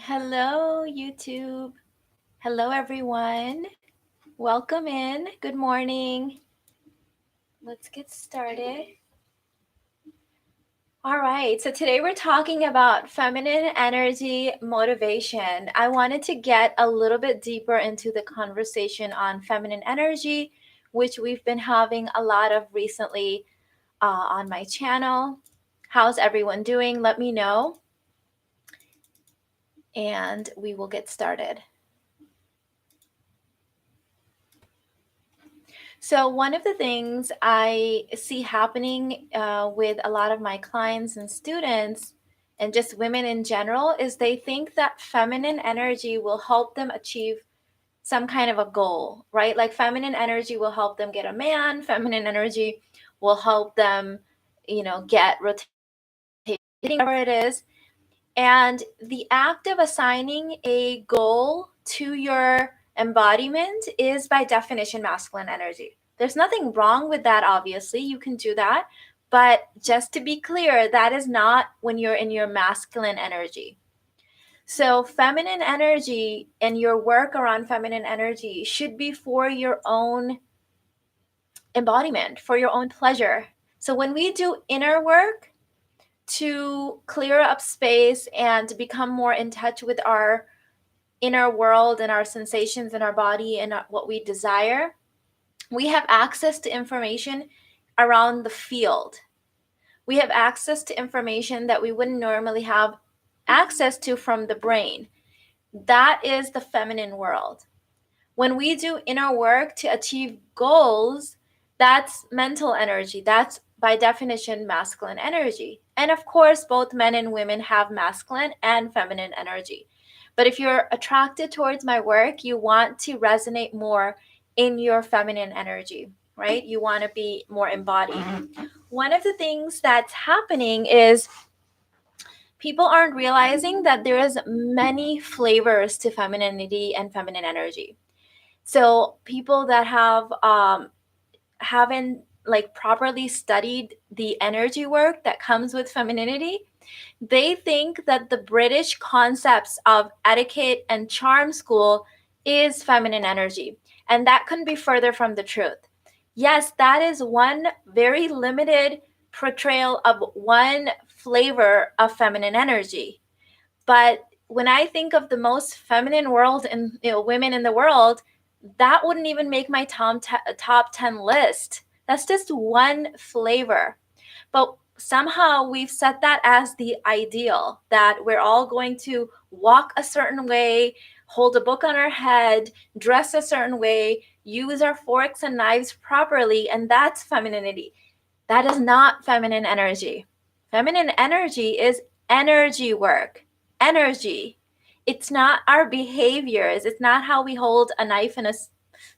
Hello, YouTube. Hello, everyone. Welcome in. Good morning. Let's get started. All right, so today we're talking about feminine energy motivation. I wanted to get a little bit deeper into the conversation on feminine energy, which we've been having a lot of recently on my channel. How's everyone doing? Let me know, and we will get started. So, one of the things I see happening with a lot of my clients and students, and just women in general, is they think that feminine energy will help them achieve some kind of a goal, right? Like, feminine energy will help them get a man, feminine energy will help them, get rotating, whatever it is. And the act of assigning a goal to your embodiment is by definition masculine energy. There's nothing wrong with that, obviously. You can do that. But just to be clear, that is not when you're in your masculine energy. So, feminine energy and your work around feminine energy should be for your own embodiment, for your own pleasure. So, when we do inner work, to clear up space and to become more in touch with our inner world and our sensations in our body and what we desire, we have access to information around the field. We have access to information that we wouldn't normally have access to from the brain. That is the feminine world. When we do inner work to achieve goals, that's mental energy. That's by definition masculine energy. And of course, both men and women have masculine and feminine energy. But if you're attracted towards my work, you want to resonate more in your feminine energy, right? You want to be more embodied. One of the things that's happening is people aren't realizing that there is many flavors to femininity and feminine energy. So people that haven't like properly studied the energy work that comes with femininity, they think that the British concepts of etiquette and charm school is feminine energy, and that couldn't be further from the truth. Yes, that is one very limited portrayal of one flavor of feminine energy. But when I think of the most feminine world and women in the world, that wouldn't even make my top 10 list. That's just one flavor. But somehow we've set that as the ideal, that we're all going to walk a certain way, hold a book on our head, dress a certain way, use our forks and knives properly, and that's femininity. That is not feminine energy. Feminine energy is energy work. Energy. It's not our behaviors. It's not how we hold a knife and a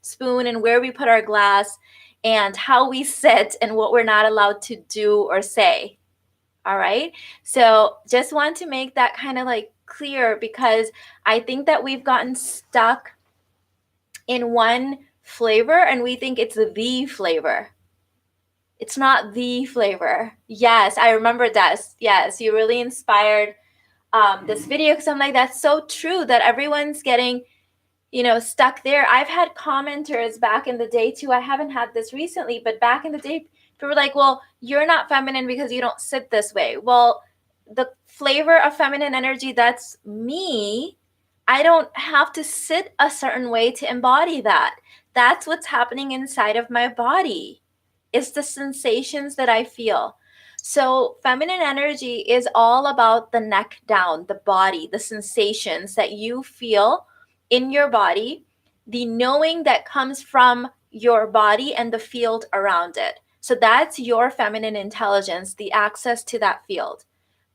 spoon and where we put our glass and how we sit and what we're not allowed to do or say. All right. So just want to make that kind of like clear, because I think that we've gotten stuck in one flavor and we think it's the flavor. It's not the flavor. Yes, I remember that. Yes, you really inspired this video, because I'm like, that's so true that everyone's getting, stuck there. I've had commenters back in the day too. I haven't had this recently, but back in the day, people were like, well, you're not feminine because you don't sit this way. Well, the flavor of feminine energy, that's me. I don't have to sit a certain way to embody that. That's what's happening inside of my body. It's the sensations that I feel. So feminine energy is all about the neck down, the body, the sensations that you feel in your body, the knowing that comes from your body and the field around it. So that's your feminine intelligence, the access to that field.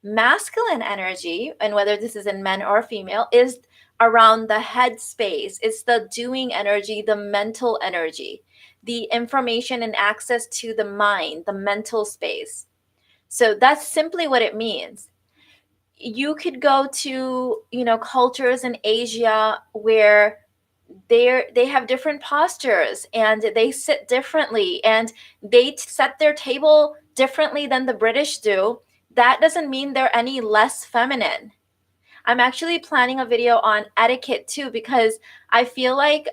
Masculine energy, and whether this is in men or female, is around the head space. It's the doing energy, the mental energy, the information and access to the mind, the mental space. So that's simply what it means. You could go to, cultures in Asia where they have different postures and they sit differently and they set their table differently than the British do. That doesn't mean they're any less feminine. I'm actually planning a video on etiquette too, because I feel like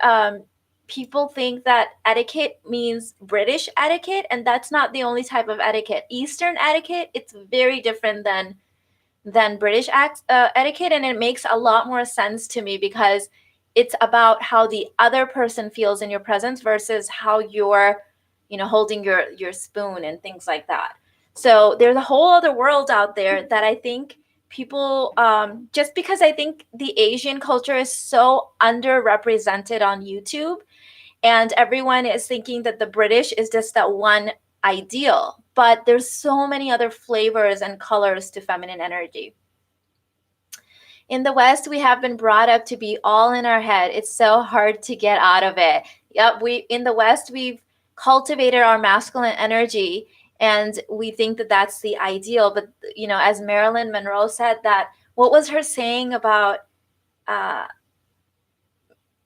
people think that etiquette means British etiquette, and that's not the only type of etiquette. Eastern etiquette, it's very different than British etiquette, and it makes a lot more sense to me because it's about how the other person feels in your presence versus how you're, holding your spoon and things like that. So there's a whole other world out there that I think people, just because I think the Asian culture is so underrepresented on YouTube, and everyone is thinking that the British is just that one ideal, but there's so many other flavors and colors to feminine energy. In the West, we have been brought up to be all in our head. It's so hard to get out of it. Yep, we in the West, we've cultivated our masculine energy, and we think that that's the ideal. But as Marilyn Monroe said, that what was her saying about uh,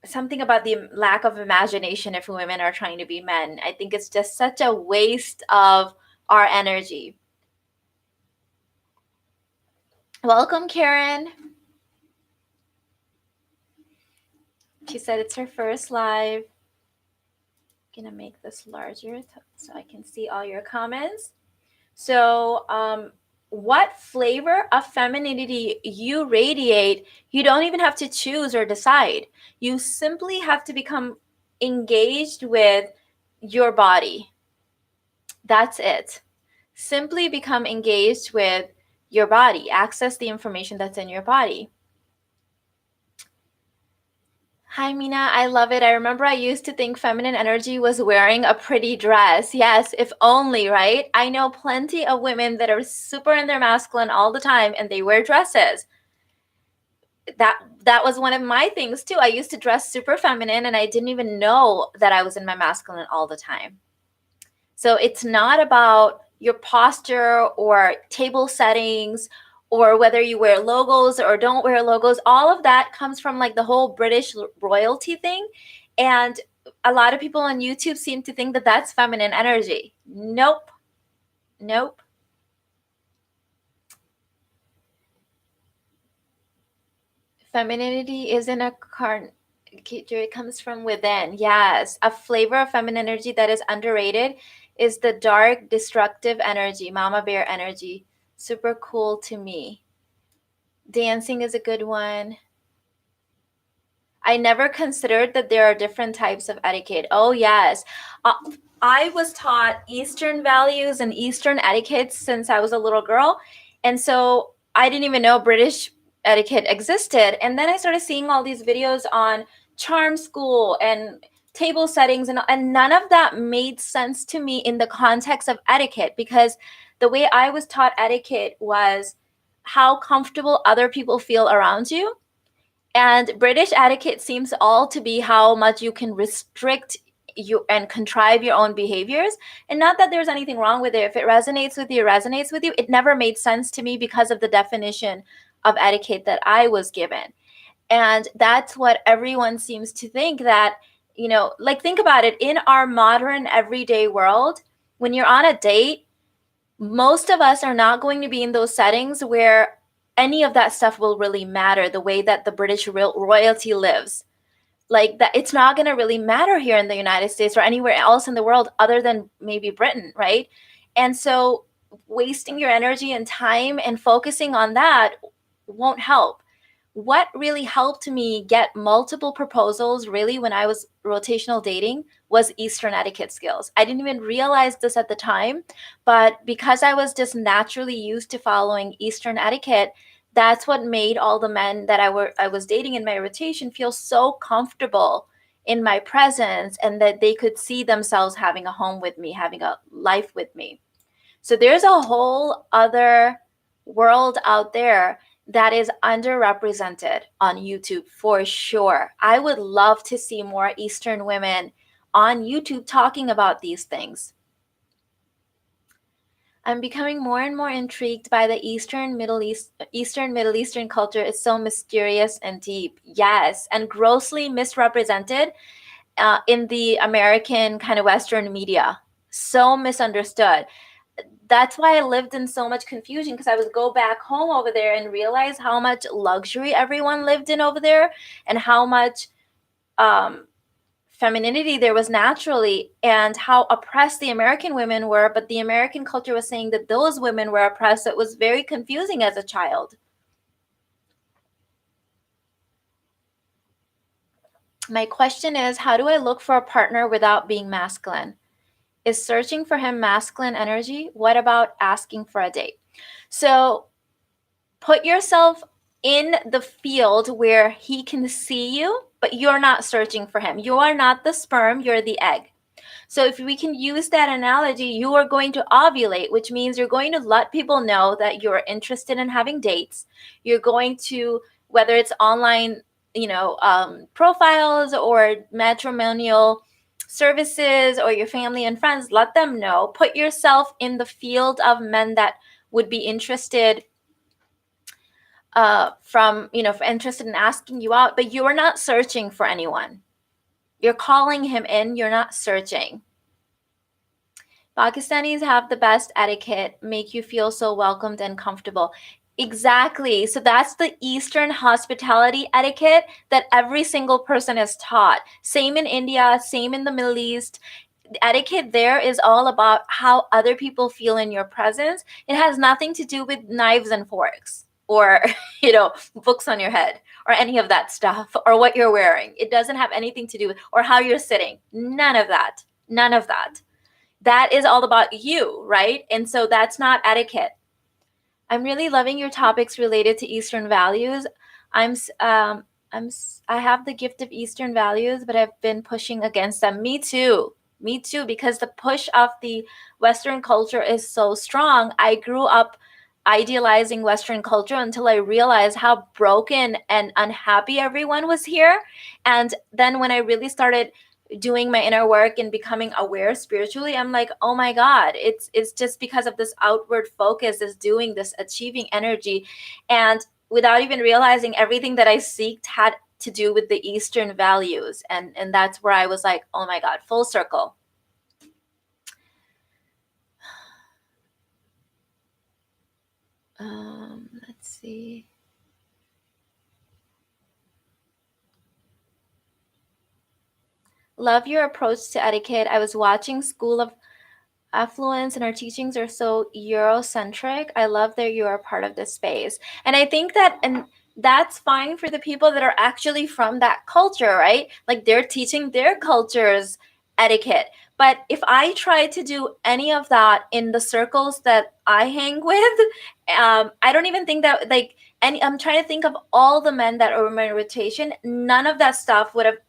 something about the lack of imagination if women are trying to be men? I think it's just such a waste of our energy. Welcome, Karen. She said it's her first live. I'm gonna make this larger so I can see all your comments. So, what flavor of femininity you radiate, you don't even have to choose or decide. You simply have to become engaged with your body. That's it. Simply become engaged with your body. Access the information that's in your body. Hi, Mina. I love it. I remember I used to think feminine energy was wearing a pretty dress. Yes, if only, right? I know plenty of women that are super in their masculine all the time and they wear dresses. That was one of my things too. I used to dress super feminine and I didn't even know that I was in my masculine all the time. So it's not about your posture or table settings or whether you wear logos or don't wear logos. All of that comes from like the whole British royalty thing. And a lot of people on YouTube seem to think that that's feminine energy. Nope. Nope. Femininity isn't a it comes from within. Yes. A flavor of feminine energy that is underrated is the dark, destructive energy, mama bear energy. Super cool to me. Dancing is a good one. I never considered that there are different types of etiquette. Oh, yes. I was taught Eastern values and Eastern etiquette since I was a little girl. And so I didn't even know British etiquette existed. And then I started seeing all these videos on charm school and table settings, and none of that made sense to me in the context of etiquette, because the way I was taught etiquette was how comfortable other people feel around you. And British etiquette seems all to be how much you can restrict you and contrive your own behaviors. And not that there's anything wrong with it. If it resonates with you, it resonates with you. It never made sense to me because of the definition of etiquette that I was given. And that's what everyone seems to think, that, like, think about it. In our modern everyday world, when you're on a date, most of us are not going to be in those settings where any of that stuff will really matter the way that the British royalty lives. Like that, it's not going to really matter here in the United States or anywhere else in the world other than maybe Britain, right? And so wasting your energy and time and focusing on that won't help. What really helped me get multiple proposals really when I was rotational dating was Eastern etiquette skills. I didn't even realize this at the time, but because I was just naturally used to following Eastern etiquette, that's what made all the men that I was dating in my rotation feel so comfortable in my presence, and that they could see themselves having a home with me, having a life with me. So there's a whole other world out there that is underrepresented on YouTube for sure. I would love to see more Eastern women on YouTube talking about these things. I'm becoming more and more intrigued by the Eastern Middle Eastern culture. It's so mysterious and deep. Yes, and grossly misrepresented in the American kind of Western media. So misunderstood. that's why I lived in so much confusion, because I would go back home over there and realize how much luxury everyone lived in over there, and how much um, femininity there was naturally, and how oppressed the American women were. But the American culture was saying that those women were oppressed. So it was very confusing as a child. My question is, how do I look for a partner without being masculine? Is searching for him masculine energy? What about asking for a date? So put yourself in the field where he can see you, but you're not searching for him. You are not the sperm, you're the egg. So if we can use that analogy, you are going to ovulate, which means you're going to let people know that you're interested in having dates. You're going to, whether it's online, profiles or matrimonial services, or your family and friends, let them know. Put yourself in the field of men that would be interested, interested in asking you out, but you are not searching for anyone. You're calling him in, you're not searching. Pakistanis have the best etiquette, make you feel so welcomed and comfortable. Exactly. So that's the Eastern hospitality etiquette that every single person is taught. Same in India, same in the Middle East. The etiquette there is all about how other people feel in your presence. It has nothing to do with knives and forks, or, books on your head, or any of that stuff, or what you're wearing. It doesn't have anything to do with, or how you're sitting. None of that. None of that. That is all about you, right? And so that's not etiquette. I'm really loving your topics related to Eastern values. I'm I have the gift of Eastern values, but I've been pushing against them. Me too. Me too, because the push of the Western culture is so strong. I grew up idealizing Western culture until I realized how broken and unhappy everyone was here. And then when I really started doing my inner work and becoming aware spiritually, I'm like, oh my god, it's just because of this outward focus, this doing, this achieving energy. And without even realizing, everything that I seeked had to do with the Eastern values, and that's where I was like, oh my god, full circle. Let's see. Love your approach to etiquette. I was watching School of Affluence, and our teachings are so Eurocentric. I love that you are part of this space. And I think that, and that's fine for the people that are actually from that culture, right? Like, they're teaching their culture's etiquette. But if I try to do any of that in the circles that I hang with, I don't even think that, like, any, I'm trying to think of all the men that are in my rotation, none of that stuff would have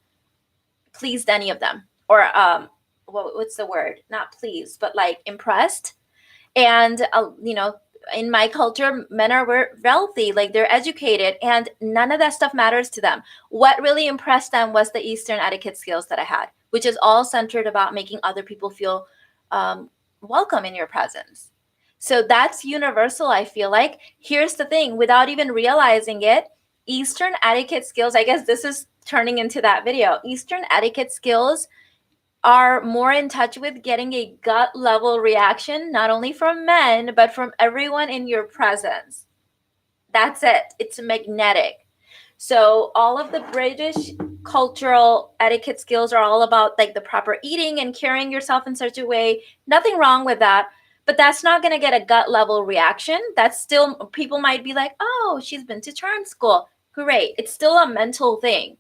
pleased any of them, or what's the word, not pleased, but like impressed. And in my culture, men are wealthy, like they're educated, and none of that stuff matters to them. What really impressed them was the Eastern etiquette skills that I had, which is all centered about making other people feel um, welcome in your presence. So that's universal, I feel like. Here's the thing, without even realizing it, Eastern etiquette skills, I guess this is turning into that video. Eastern etiquette skills are more in touch with getting a gut level reaction, not only from men, but from everyone in your presence. That's it. It's magnetic. So all of the British cultural etiquette skills are all about like the proper eating and carrying yourself in such a way. Nothing wrong with that. But that's not going to get a gut level reaction. That's still, people might be like, oh, she's been to charm school. Great. It's still a mental thing.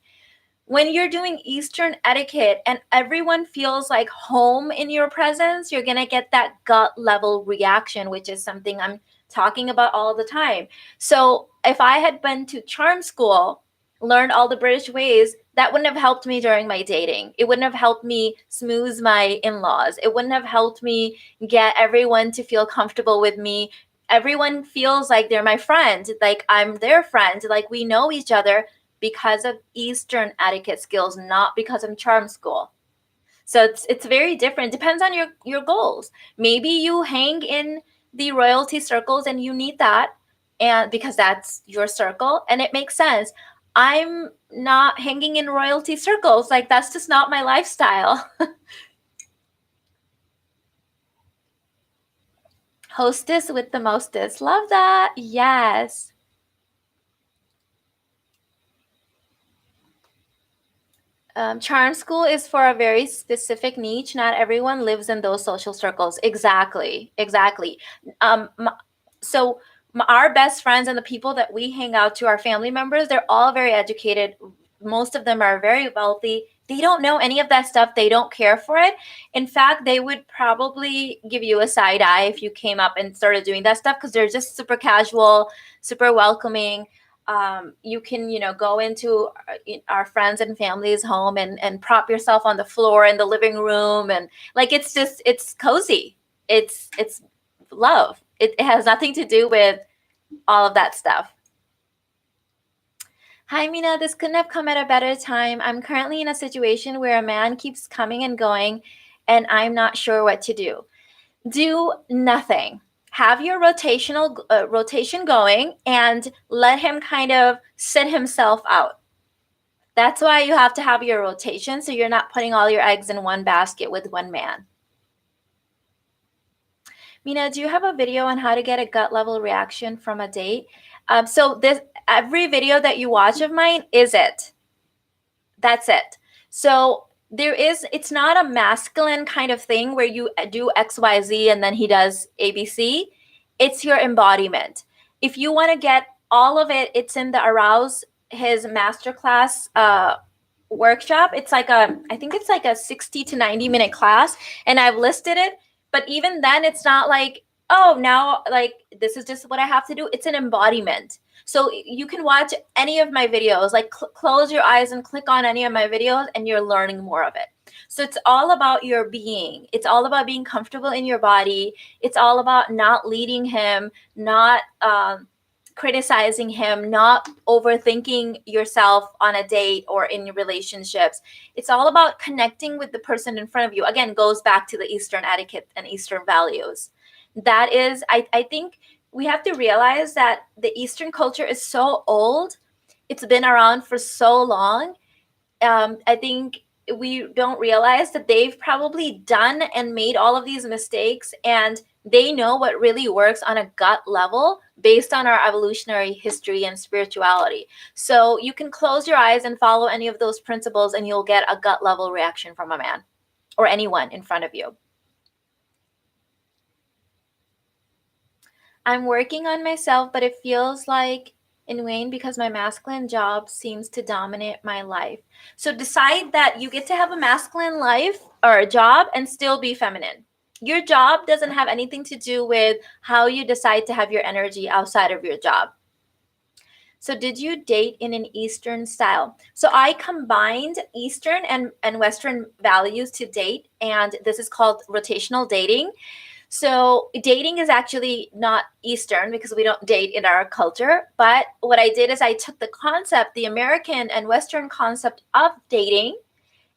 When you're doing Eastern etiquette and everyone feels like home in your presence, you're going to get that gut level reaction, which is something I'm talking about all the time. So if I had been to charm school, learned all the British ways, that wouldn't have helped me during my dating. It wouldn't have helped me smooth my in laws. It wouldn't have helped me get everyone to feel comfortable with me. Everyone feels like they're my friend, like I'm their friend, like we know each other because of Eastern etiquette skills, not because of charm school. So it's very different. Depends on your goals. Maybe you hang in the royalty circles and you need that, and because that's your circle and it makes sense. I'm not hanging in royalty circles. Like, that's just not my lifestyle. Hostess with the mostest. Love that. Yes. Charm school is for a very specific niche. Not everyone lives in those social circles. Exactly. Exactly. Um, so our best friends and the people that we hang out to, our family members, they're all very educated. Most of them are very wealthy. They don't know any of that stuff. They don't care for it. In fact, they would probably give you a side eye if you came up and started doing that stuff, because they're just super casual, super welcoming. You can, go into our friends and family's home and prop yourself on the floor in the living room, and like it's cozy. It's love. It has nothing to do with all of that stuff. Hi, Mina. This couldn't have come at a better time. I'm currently in a situation where a man keeps coming and going, and I'm not sure what to do. Do nothing. Have your rotation going and let him kind of sit himself out. That's why you have to have your rotation, so you're not putting all your eggs in one basket with one man. Mina, do you have a video on how to get a gut level reaction from a date? So this every video that you watch of mine is it. That's it. So it's not a masculine kind of thing where you do XYZ and then he does ABC. It's your embodiment. If you want to get all of it, it's in the Arouse his masterclass workshop. I think it's like a 60 to 90-minute class, and I've listed it. But even then, it's not like, oh, now like this is just what I have to do. It's an embodiment. So you can watch any of my videos, like close your eyes and click on any of my videos, and you're learning more of it. So it's all about your being. It's all about being comfortable in your body. It's all about not leading him, not criticizing him, not overthinking yourself on a date or in your relationships. It's all about connecting with the person in front of you. Again, goes back to the Eastern etiquette and Eastern values. That is, I think we have to realize that the Eastern culture is so old. It's been around for so long. I think we don't realize that they've probably done and made all of these mistakes, and they know what really works on a gut level based on our evolutionary history and spirituality. So you can close your eyes and follow any of those principles, and you'll get a gut level reaction from a man or anyone in front of you. I'm working on myself, but it feels like in vain because my masculine job seems to dominate my life. So decide that you get to have a masculine life or a job and still be feminine. Your job doesn't have anything to do with how you decide to have your energy outside of your job. So did you date in an Eastern style? So I combined Eastern and Western values to date, and this is called rotational dating. So dating is actually not Eastern because we don't date in our culture. But what I did is I took the concept, the American and Western concept of dating,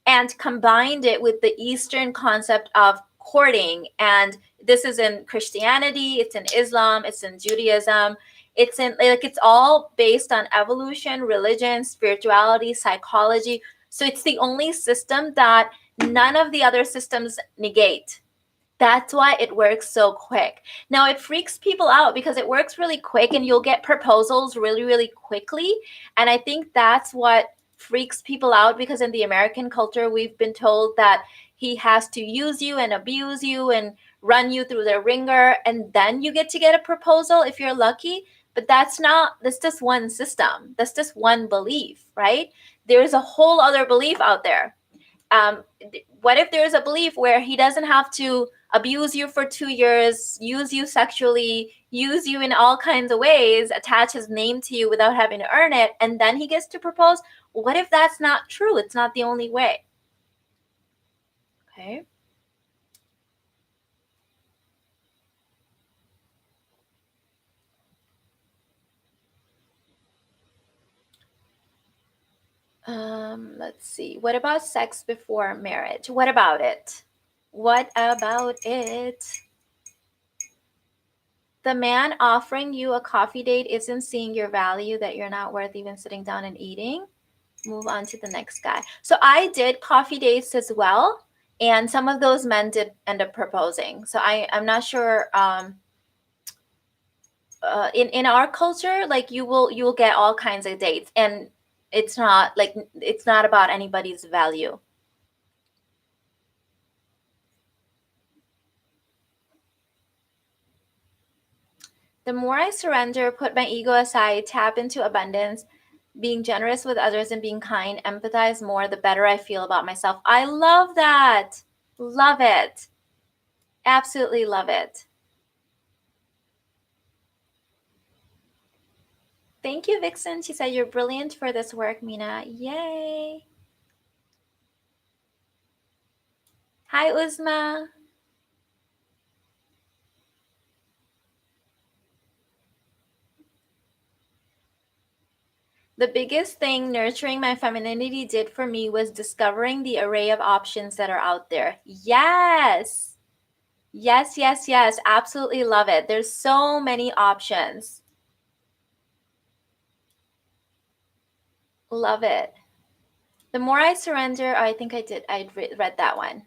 and combined it with the Eastern concept of courting. And this is in Christianity, it's in Islam, it's in Judaism. It's all based on evolution, religion, spirituality, psychology. So it's the only system that none of the other systems negate. That's why it works so quick. Now, it freaks people out because it works really quick and you'll get proposals really, really quickly. And I think that's what freaks people out, because in the American culture, we've been told that he has to use you and abuse you and run you through the ringer, and then you get a proposal if you're lucky. But that's just one system. That's just one belief, right? There's a whole other belief out there. What if there's a belief where he doesn't have to abuse you for 2 years, use you sexually, use you in all kinds of ways, attach his name to you without having to earn it, and then he gets to propose? What if that's not true? It's not the only way. Okay. Let's see. What about sex before marriage? What about it? What about it? The man offering you a coffee date isn't seeing your value, that you're not worth even sitting down and eating. Move on to the next guy. So I did coffee dates as well, and some of those men did end up proposing. So I'm not sure in our culture, like you will get all kinds of dates, and it's not about anybody's value. The more I surrender, put my ego aside, tap into abundance, being generous with others and being kind, empathize more, the better I feel about myself. I love that. Love it. Absolutely love it. Thank you, Vixen. She said, "You're brilliant for this work, Mina." Yay. Hi, Uzma. The biggest thing nurturing my femininity did for me was discovering the array of options that are out there. Yes. Yes, yes, yes. Absolutely love it. There's so many options. Love it. The more I surrender, oh, I think I did. Read that one.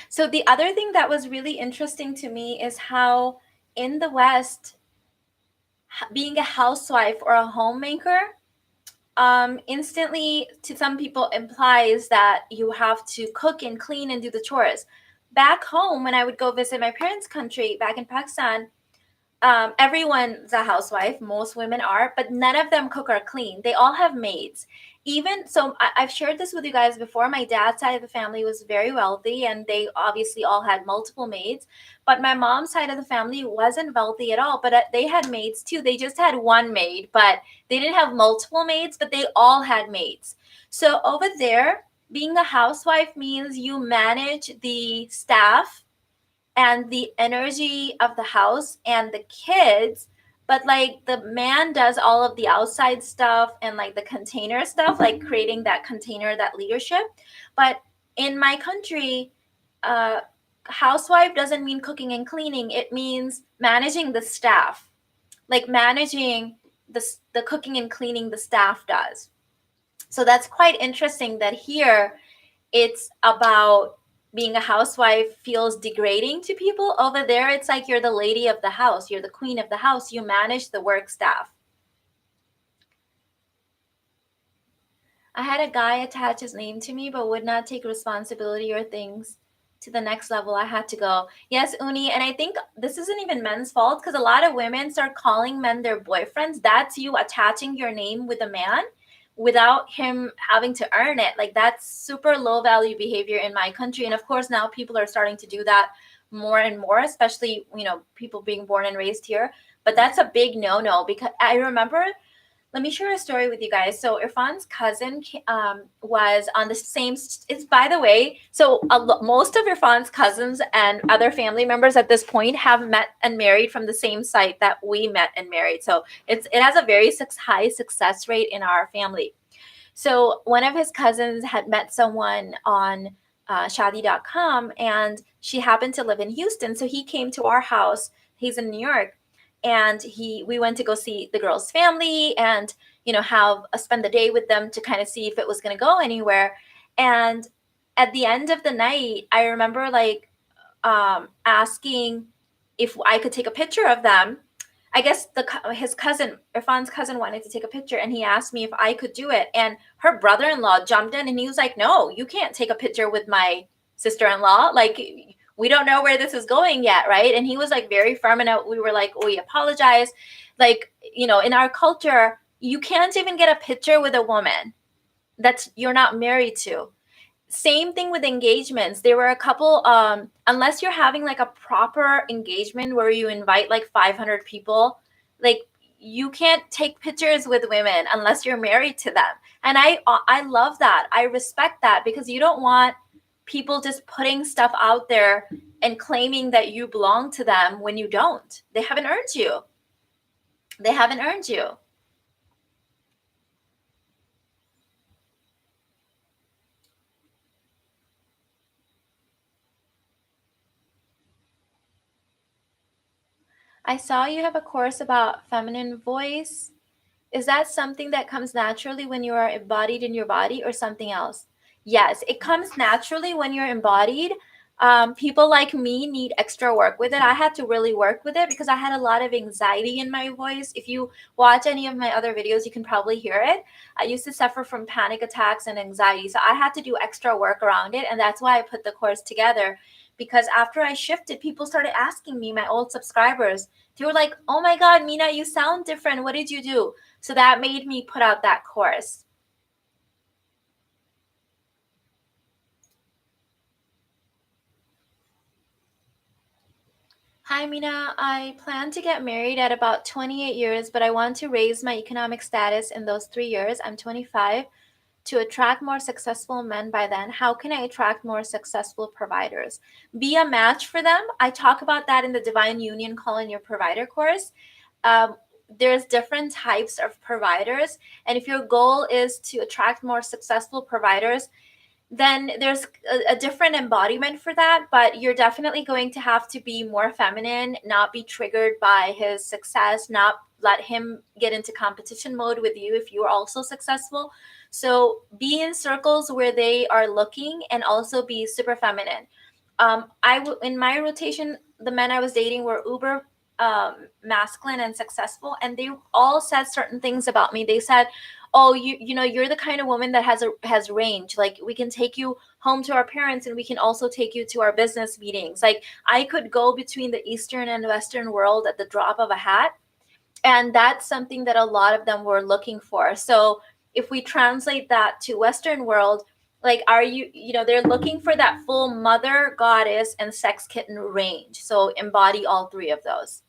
So the other thing that was really interesting to me is how in the West, being a housewife or a homemaker instantly to some people implies that you have to cook and clean and do the chores. Back home, when I would go visit my parents' country back in Pakistan, everyone's a housewife. Most women are, but none of them cook or clean. They all have maids. Even so, I've shared this with you guys before. My dad's side of the family was very wealthy, and they obviously all had multiple maids. But my mom's side of the family wasn't wealthy at all. But they had maids too. They just had one maid, but they didn't have multiple maids. But they all had maids. So over there, being a housewife means you manage the staff and the energy of the house and the kids, but like the man does all of the outside stuff and like the container stuff, like creating that container, that leadership. But in my country, uh housewife doesn't mean cooking and cleaning. It means managing the staff, like managing the cooking and cleaning the staff does. So that's quite interesting that here it's about being a housewife feels degrading to people. Over there, it's like you're the lady of the house, you're the queen of the house, you manage the work staff. I had a guy attach his name to me but would not take responsibility or things to the next level. I had to go. Yes, Uni, and I think this isn't even men's fault because a lot of women start calling men their boyfriends. That's you attaching your name with a man without him having to earn it. Like that's super low value behavior in my country. And of course now people are starting to do that more and more, especially, people being born and raised here. But that's a big no-no because I remember, let me share a story with you guys. So Irfan's cousin was on the same. It's, by the way, so most of Irfan's cousins and other family members at this point have met and married from the same site that we met and married. So it has a very high success rate in our family. So one of his cousins had met someone on Shadi.com, and she happened to live in Houston. So he came to our house. He's in New York, and we went to go see the girl's family and have spend the day with them to kind of see if it was going to go anywhere. And at the end of the night, I remember like asking if I could take a picture of them. I guess his cousin, Irfan's cousin, wanted to take a picture, and he asked me if I could do it. And her brother-in-law jumped in, and he was like, "No, you can't take a picture with my sister-in-law. Like, we don't know where this is going yet, right?" And he was like very firm, and we were like, "We apologize." Like, in our culture, you can't even get a picture with a woman that's you're not married to. Same thing with engagements. There were a couple, unless you're having like a proper engagement where you invite like 500 people, like you can't take pictures with women unless you're married to them. And I love that. I respect that because you don't want people just putting stuff out there and claiming that you belong to them when you don't. They haven't earned you. They haven't earned you. I saw you have a course about feminine voice. Is that something that comes naturally when you are embodied in your body or something else? Yes, it comes naturally when you're embodied. People like me need extra work with it. I had to really work with it because I had a lot of anxiety in my voice. If you watch any of my other videos, you can probably hear it. I used to suffer from panic attacks and anxiety. So I had to do extra work around it. And that's why I put the course together. Because after I shifted, people started asking me, my old subscribers, they were like, oh my God, Mina, you sound different. What did you do? So that made me put out that course. Hi, Mina. I plan to get married at about 28 years, but I want to raise my economic status in those 3 years. I'm 25 to attract more successful men by then. How can I attract more successful providers? Be a match for them. I talk about that in the Divine Union Call in Your Provider course. Um, there's different types of providers, and if your goal is to attract more successful providers, then there's a different embodiment for that, but you're definitely going to have to be more feminine, not be triggered by his success, not let him get into competition mode with you if you're also successful. So be in circles where they are looking, and also be super feminine. In my rotation, the men I was dating were uber masculine and successful, and they all said certain things about me. They said, oh, you know, you're the kind of woman that has range. Like, we can take you home to our parents, and we can also take you to our business meetings. Like, I could go between the Eastern and Western world at the drop of a hat. And that's something that a lot of them were looking for. So if we translate that to Western world, like, are you, they're looking for that full mother, goddess, and sex kitten range. So embody all three of those.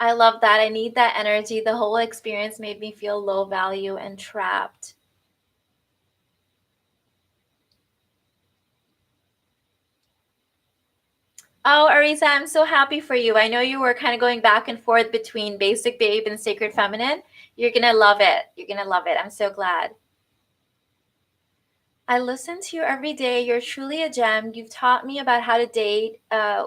I love that. I need that energy. The whole experience made me feel low value and trapped. Oh, Arisa, I'm so happy for you. I know you were kind of going back and forth between basic babe and sacred feminine. You're going to love it. You're going to love it. I'm so glad. I listen to you every day. You're truly a gem. You've taught me about how to date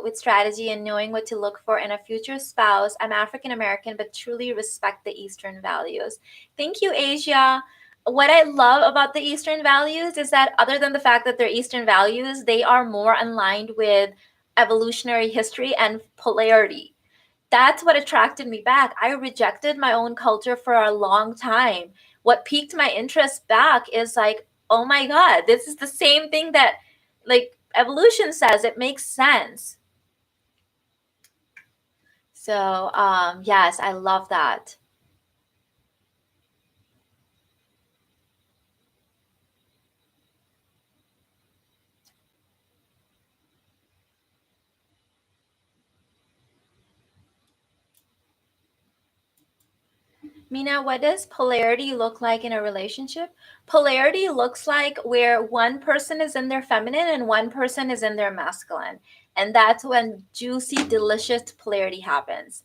with strategy and knowing what to look for in a future spouse. I'm African American, but truly respect the Eastern values. Thank you, Asia. What I love about the Eastern values is that, other than the fact that they're Eastern values, they are more aligned with evolutionary history and polarity. That's what attracted me back. I rejected my own culture for a long time. What piqued my interest back is like, oh my God, this is the same thing that, like, evolution says. It makes sense. So, yes, I love that. Mina, what does polarity look like in a relationship? Polarity looks like where one person is in their feminine and one person is in their masculine. And that's when juicy, delicious polarity happens.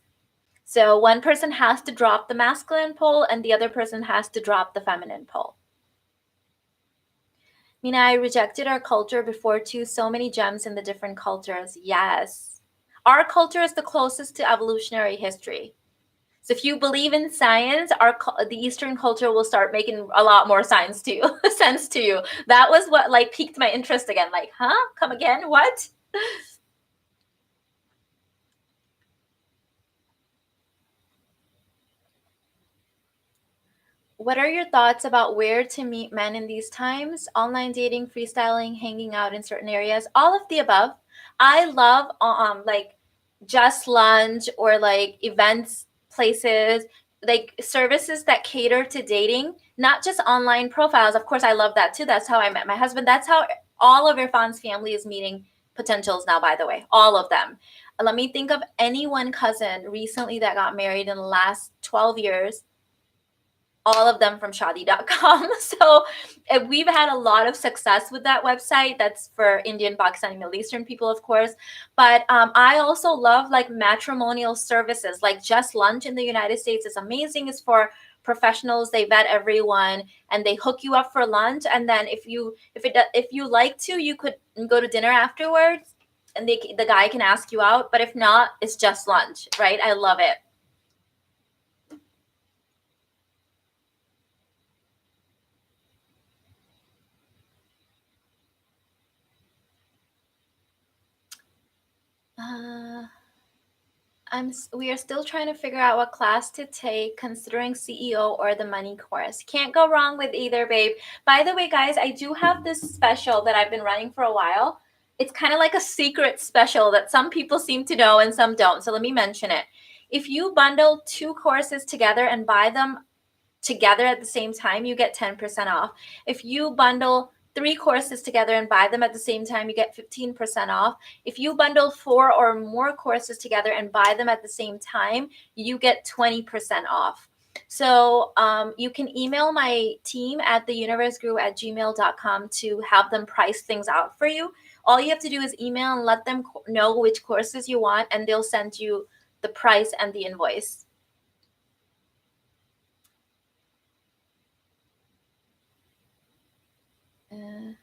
So one person has to drop the masculine pole and the other person has to drop the feminine pole. Mina, I rejected our culture before too. So many gems in the different cultures. Yes. Our culture is the closest to evolutionary history. So if you believe in science, the Eastern culture will start making a lot more science to you, sense to you. That was what, like, piqued my interest again. Like, huh? Come again? What? What are your thoughts about where to meet men in these times? Online dating, freestyling, hanging out in certain areas, all of the above. I love like just lunch, or like events, places, like services that cater to dating, not just online profiles. Of course, I love that too. That's how I met my husband. That's how all of Irfan's family is meeting potentials now, by the way, all of them. Let me think of any one cousin recently that got married in the last 12 years, all of them from shadi.com. So we've had a lot of success with that website. That's for Indian, Pakistani, Middle Eastern people, of course. But I also love like matrimonial services. Like Just Lunch in the United States is amazing. It's for professionals. They vet everyone and they hook you up for lunch. And then if you like to, you could go to dinner afterwards, and the guy can ask you out. But if not, it's just lunch, right? I love it. Uh, we are still trying to figure out what class to take, considering CEO or the money course. Can't go wrong with either, babe. By the way, guys, I do have this special that I've been running for a while. It's kind of like a secret special that some people seem to know and some don't. So let me mention it. If you bundle 2 courses together and buy them together at the same time, you get 10% off. If you bundle 3 courses together and buy them at the same time, you get 15% off. If you bundle 4 or more courses together and buy them at the same time, you get 20% off. So you can email my team at theuniverseguru@gmail.com to have them price things out for you. All you have to do is email and let them know which courses you want, and they'll send you the price and the invoice. Uh,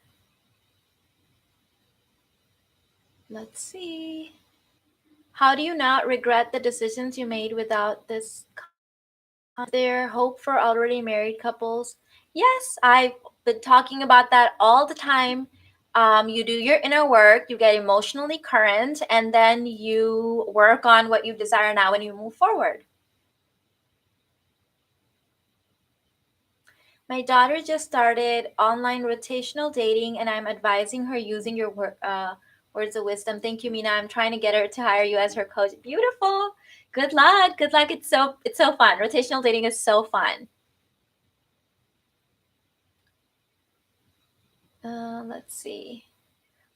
let's see. How do you not regret the decisions you made without this? There hope for already married couples? Yes, I've been talking about that all the time. You do your inner work, you get emotionally current, and then you work on what you desire now and you move forward. My daughter just started online rotational dating, and I'm advising her using your words of wisdom. Thank you, Mina. I'm trying to get her to hire you as her coach. Beautiful. Good luck. Good luck. It's so fun. Rotational dating is so fun. Let's see.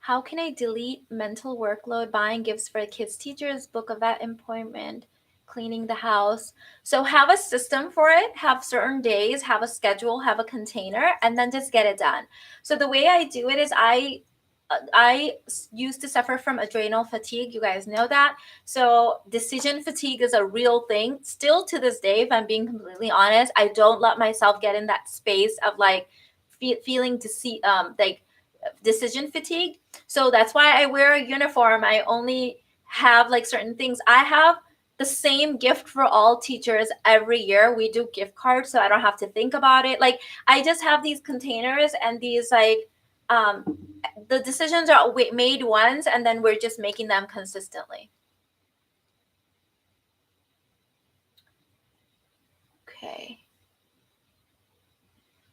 How can I delete mental workload buying gifts for kids, teachers, book of vet appointment, cleaning the house? So have a system for it, have certain days, have a schedule, have a container, and then just get it done. So the way I do it is I used to suffer from adrenal fatigue. You guys know that. So decision fatigue is a real thing. Still to this day, if I'm being completely honest, I don't let myself get in that space of like feeling to see like decision fatigue. So that's why I wear a uniform. I only have like certain things. I have the same gift for all teachers every year. We do gift cards so I don't have to think about it. Like I just have these containers and these like um the decisions are made once and then we're just making them consistently. Okay.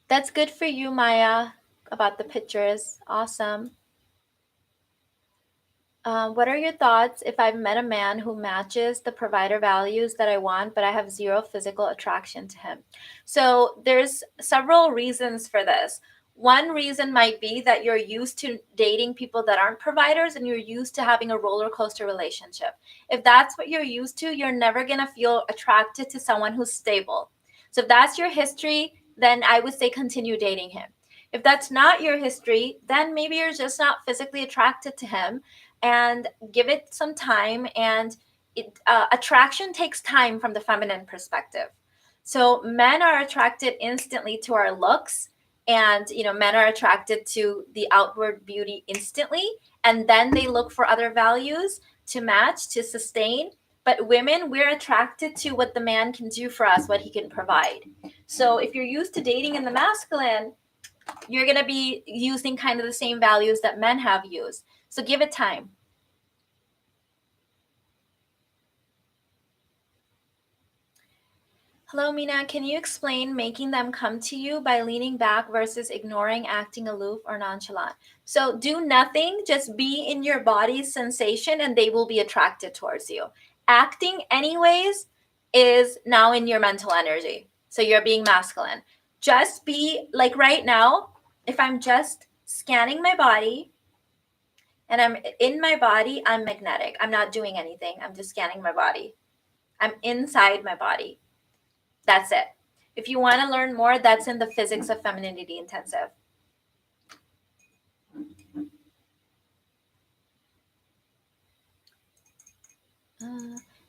That's good for you, Maya, about the pictures. Awesome. What are your thoughts if I've met a man who matches the provider values that I want, but I have zero physical attraction to him? So there's several reasons for this. One reason might be that you're used to dating people that aren't providers and you're used to having a roller coaster relationship. If that's what you're used to, you're never going to feel attracted to someone who's stable. So if that's your history, then I would say continue dating him. If that's not your history, then maybe you're just not physically attracted to him and give it some time. And attraction takes time from the feminine perspective. So men are attracted instantly to our looks, and men are attracted to the outward beauty instantly, and then they look for other values to match, to sustain. But women, we're attracted to what the man can do for us, what he can provide. So if you're used to dating in the masculine, you're going to be using kind of the same values that men have used. So give it time. Hello, Mina. Can you explain making them come to you by leaning back versus ignoring, acting aloof, or nonchalant? So do nothing, just be in your body's sensation, and they will be attracted towards you. Acting, anyways, is now in your mental energy. So you're being masculine. Just be like right now, if I'm just scanning my body and I'm in my body, I'm magnetic. I'm not doing anything. I'm just scanning my body. I'm inside my body. That's it. If you want to learn more, that's in the Physics of Femininity Intensive.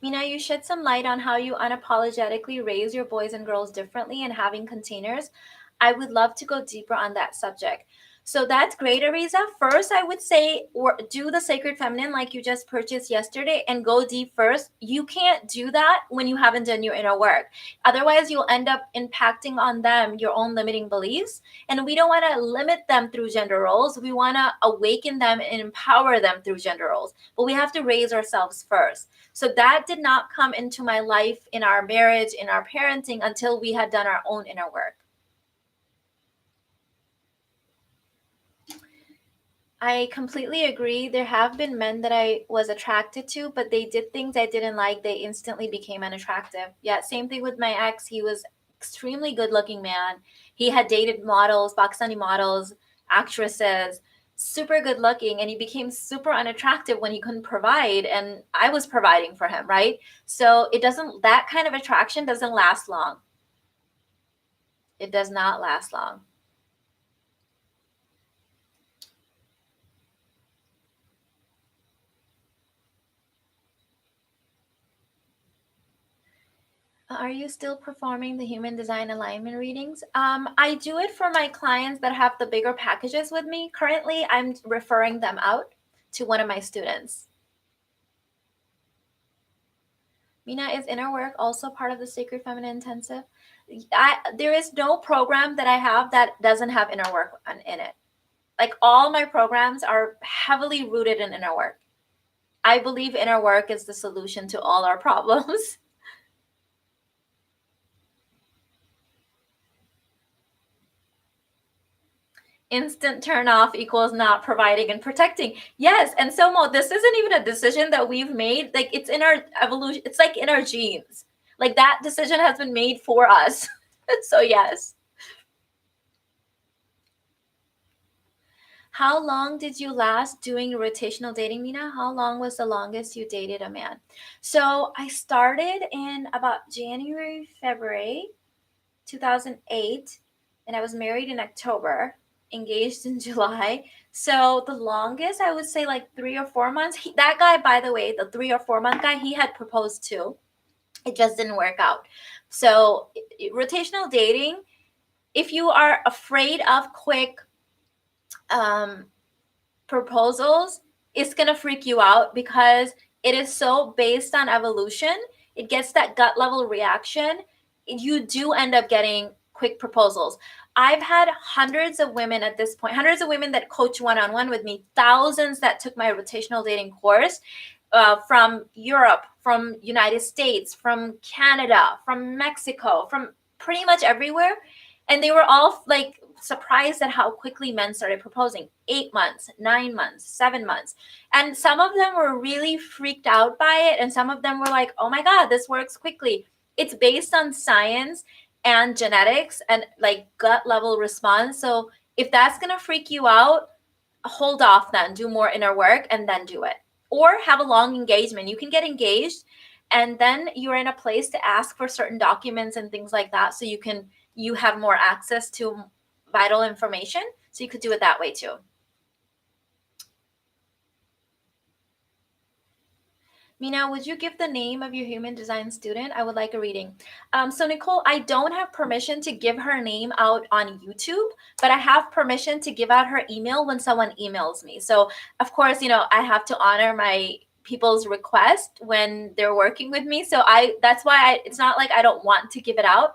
Mina, you shed some light on how you unapologetically raise your boys and girls differently and having containers. I would love to go deeper on that subject. So that's great, Ariza. First, I would say do the Sacred Feminine like you just purchased yesterday and go deep first. You can't do that when you haven't done your inner work. Otherwise, you'll end up impacting on them your own limiting beliefs. And we don't want to limit them through gender roles. We want to awaken them and empower them through gender roles. But we have to raise ourselves first. So that did not come into my life, in our marriage, in our parenting, until we had done our own inner work. I completely agree. There have been men that I was attracted to, but they did things I didn't like. They instantly became unattractive. Yeah, same thing with my ex. He was extremely good-looking man. He had dated models, Pakistani models, actresses, super good-looking, and he became super unattractive when he couldn't provide, and I was providing for him, right? So that kind of attraction doesn't last long. It does not last long. Are you still performing the human design alignment readings? I do it for my clients that have the bigger packages with me. Currently, I'm referring them out to one of my students. Mina, is inner work also part of the Sacred Feminine Intensive? There is no program that I have that doesn't have inner work in it. Like, all my programs are heavily rooted in inner work. I believe inner work is the solution to all our problems. Instant turn off equals not providing and protecting. Yes, and so Mo, this isn't even a decision that we've made. Like, it's in our evolution. It's like in our genes. Like, that decision has been made for us. So yes. How long did you last doing rotational dating, Mina? How long was the longest you dated a man? So I started in about January, February 2008, and I was married in October, engaged in July. So the longest, I would say, like 3 or 4 months. That guy, by the way, the 3 or 4 month guy, he had proposed too. It just didn't work out. So rotational dating, if you are afraid of quick um, proposals, it's gonna freak you out because it is so based on evolution. It gets that gut level reaction. You do end up getting quick proposals. I've had hundreds of women at this point, hundreds of women that coach one-on-one with me, thousands that took my rotational dating course, from Europe, from United States, from Canada, from Mexico, from pretty much everywhere. And they were all like surprised at how quickly men started proposing. 8 months, 9 months, 7 months. And some of them were really freaked out by it. And some of them were like, oh my God, this works quickly. It's based on science and genetics and like gut level response. So if that's going to freak you out, hold off then, do more inner work and then do it. Or have a long engagement. You can get engaged and then you're in a place to ask for certain documents and things like that, so you have more access to vital information. So you could do it that way too. Mina, would you give the name of your human design student? I would like a reading. So Nicole, I don't have permission to give her name out on YouTube, but I have permission to give out her email when someone emails me. So of course, I have to honor my people's request when they're working with me. So that's why it's not like I don't want to give it out.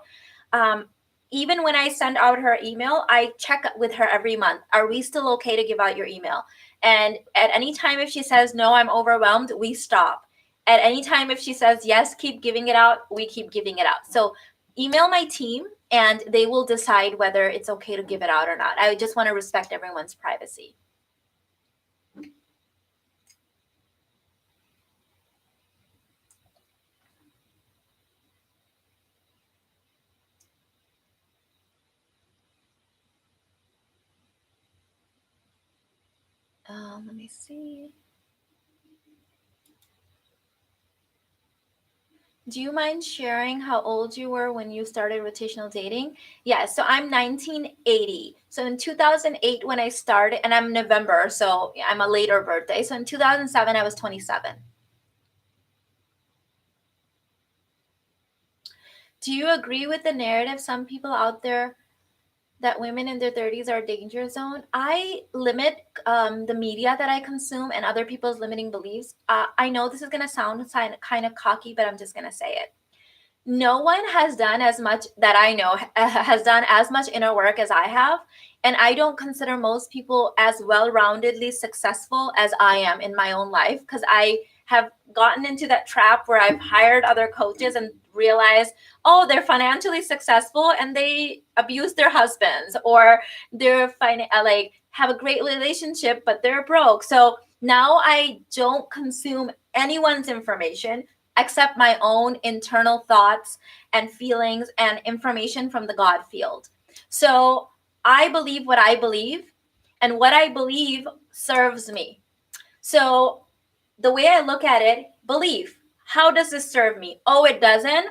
Um, Even when I send out her email, I check with her every month. Are we still okay to give out your email? And at any time, if she says, no, I'm overwhelmed, we stop. At any time, if she says, yes, keep giving it out, we keep giving it out. So email my team and they will decide whether it's okay to give it out or not. I just want to respect everyone's privacy. Let me see. Do you mind sharing how old you were when you started rotational dating? Yeah, so I'm 1980. So in 2008 when I started, and I'm November, so I'm a later birthday. So in 2007 I was 27. Do you agree with the narrative some people out there that women in their 30s are a danger zone. I limit the media that I consume and other people's limiting beliefs. I know this is going to sound kind of cocky, but I'm just going to say it. No one has done as much that I know has done as much inner work as I have. And I don't consider most people as well-roundedly successful as I am in my own life, because I have gotten into that trap where I've hired other coaches and realized, oh, they're financially successful and they abuse their husbands, or they're like have a great relationship, but they're broke. So now I don't consume anyone's information except my own internal thoughts and feelings and information from the God field. So I believe what I believe, and what I believe serves me. So the way I look at it, belief, how does this serve me? Oh, it doesn't?